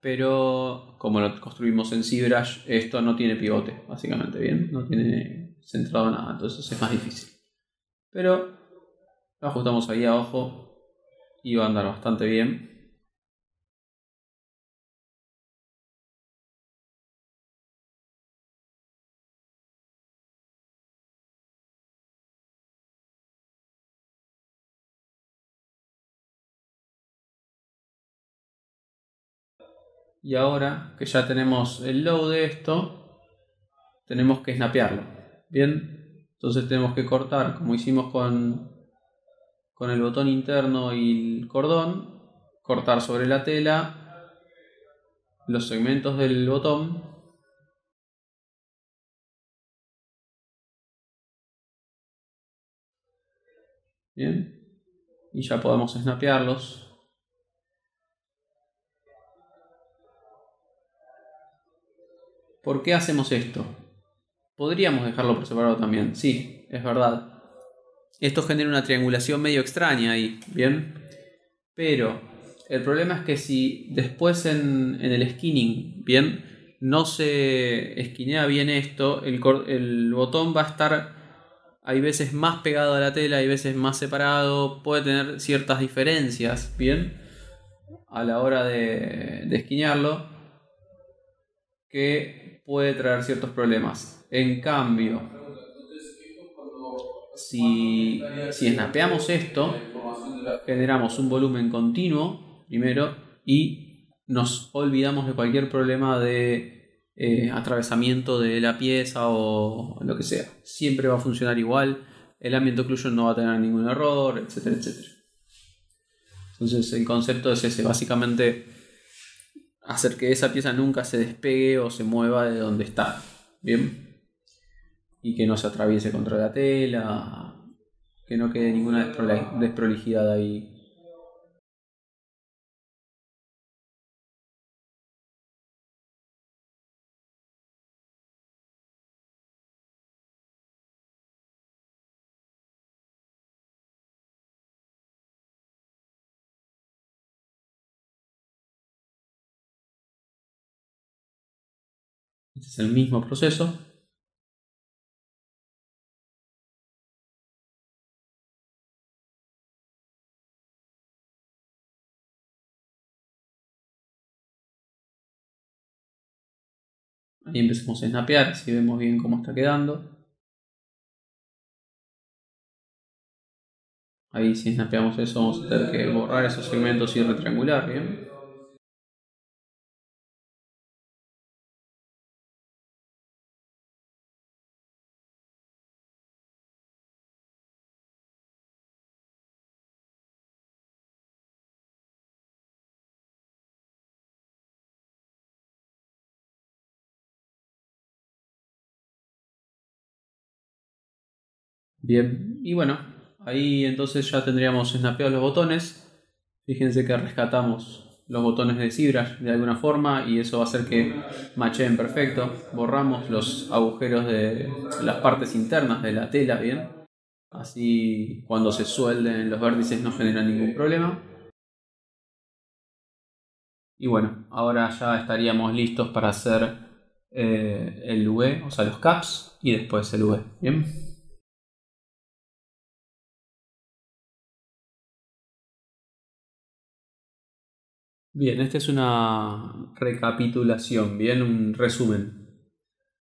pero como lo construimos en ZBrush, esto no tiene pivote, básicamente, ¿bien? No tiene centrado nada, entonces es más difícil. Pero lo ajustamos ahí a ojo y va a andar bastante bien. Y ahora que ya tenemos el load de esto, tenemos que snapearlo. Bien, entonces tenemos que cortar, como hicimos con el botón interno y el cordón, cortar sobre la tela los segmentos del botón. Bien, y ya podemos snapearlos. ¿Por qué hacemos esto? Podríamos dejarlo por separado también, sí, es verdad. Esto genera una triangulación medio extraña ahí, ¿bien? Pero el problema es que si después en el skinning, ¿bien? No se esquinea bien esto, el botón va a estar, hay veces más pegado a la tela, hay veces más separado, puede tener ciertas diferencias, ¿bien? A la hora de esquinearlo, que puede traer ciertos problemas. En cambio, si snapeamos esto, generamos un volumen continuo primero y nos olvidamos de cualquier problema de atravesamiento de la pieza o lo que sea. Siempre va a funcionar igual, el ambient occlusion no va a tener ningún error, etcétera, etcétera. Entonces el concepto es ese, básicamente hacer que esa pieza nunca se despegue o se mueva de donde está, ¿bien? Y que no se atraviese contra la tela, que no quede ninguna desprolijidad ahí. Este es el mismo proceso. Ahí empezamos a snapear, si vemos bien cómo está quedando. Ahí si snapeamos eso vamos a tener que borrar esos segmentos y retriangular, ¿bien? Bien, y bueno, ahí entonces ya tendríamos snapeados los botones. Fíjense que rescatamos los botones de ZBrush de alguna forma y eso va a hacer que macheen perfecto. Borramos los agujeros de las partes internas de la tela, ¿bien? Así cuando se suelden los vértices no genera ningún problema. Y bueno, ahora ya estaríamos listos para hacer el V, o sea los caps y después el V, ¿bien? Bien, esta es una recapitulación, bien, un resumen.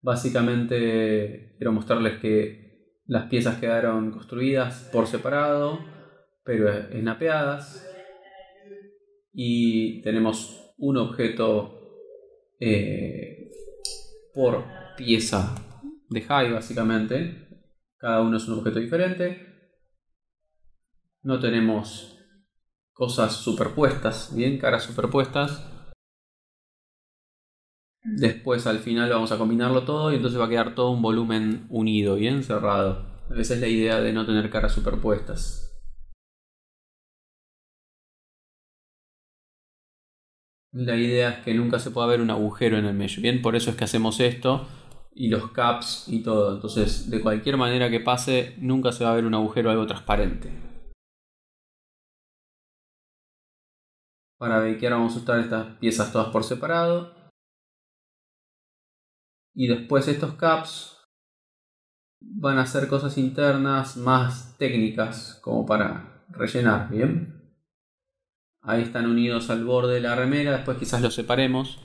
Básicamente quiero mostrarles que las piezas quedaron construidas por separado, pero snapeadas. Y tenemos un objeto por pieza de high, básicamente. Cada uno es un objeto diferente. No tenemos cosas superpuestas, bien, caras superpuestas. Después al final vamos a combinarlo todo y entonces va a quedar todo un volumen unido, bien cerrado. Esa es la idea de no tener caras superpuestas. La idea es que nunca se pueda ver un agujero en el medio, bien, por eso es que hacemos esto y los caps y todo. Entonces, de cualquier manera que pase, nunca se va a ver un agujero, algo transparente. Para bakear vamos a usar estas piezas todas por separado. Y después estos caps van a hacer cosas internas más técnicas, como para rellenar, ¿bien? Ahí están unidos al borde de la remera, después quizás los separemos.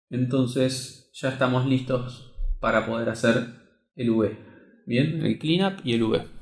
Entonces ya estamos listos para poder hacer el V. Bien, el cleanup y el V.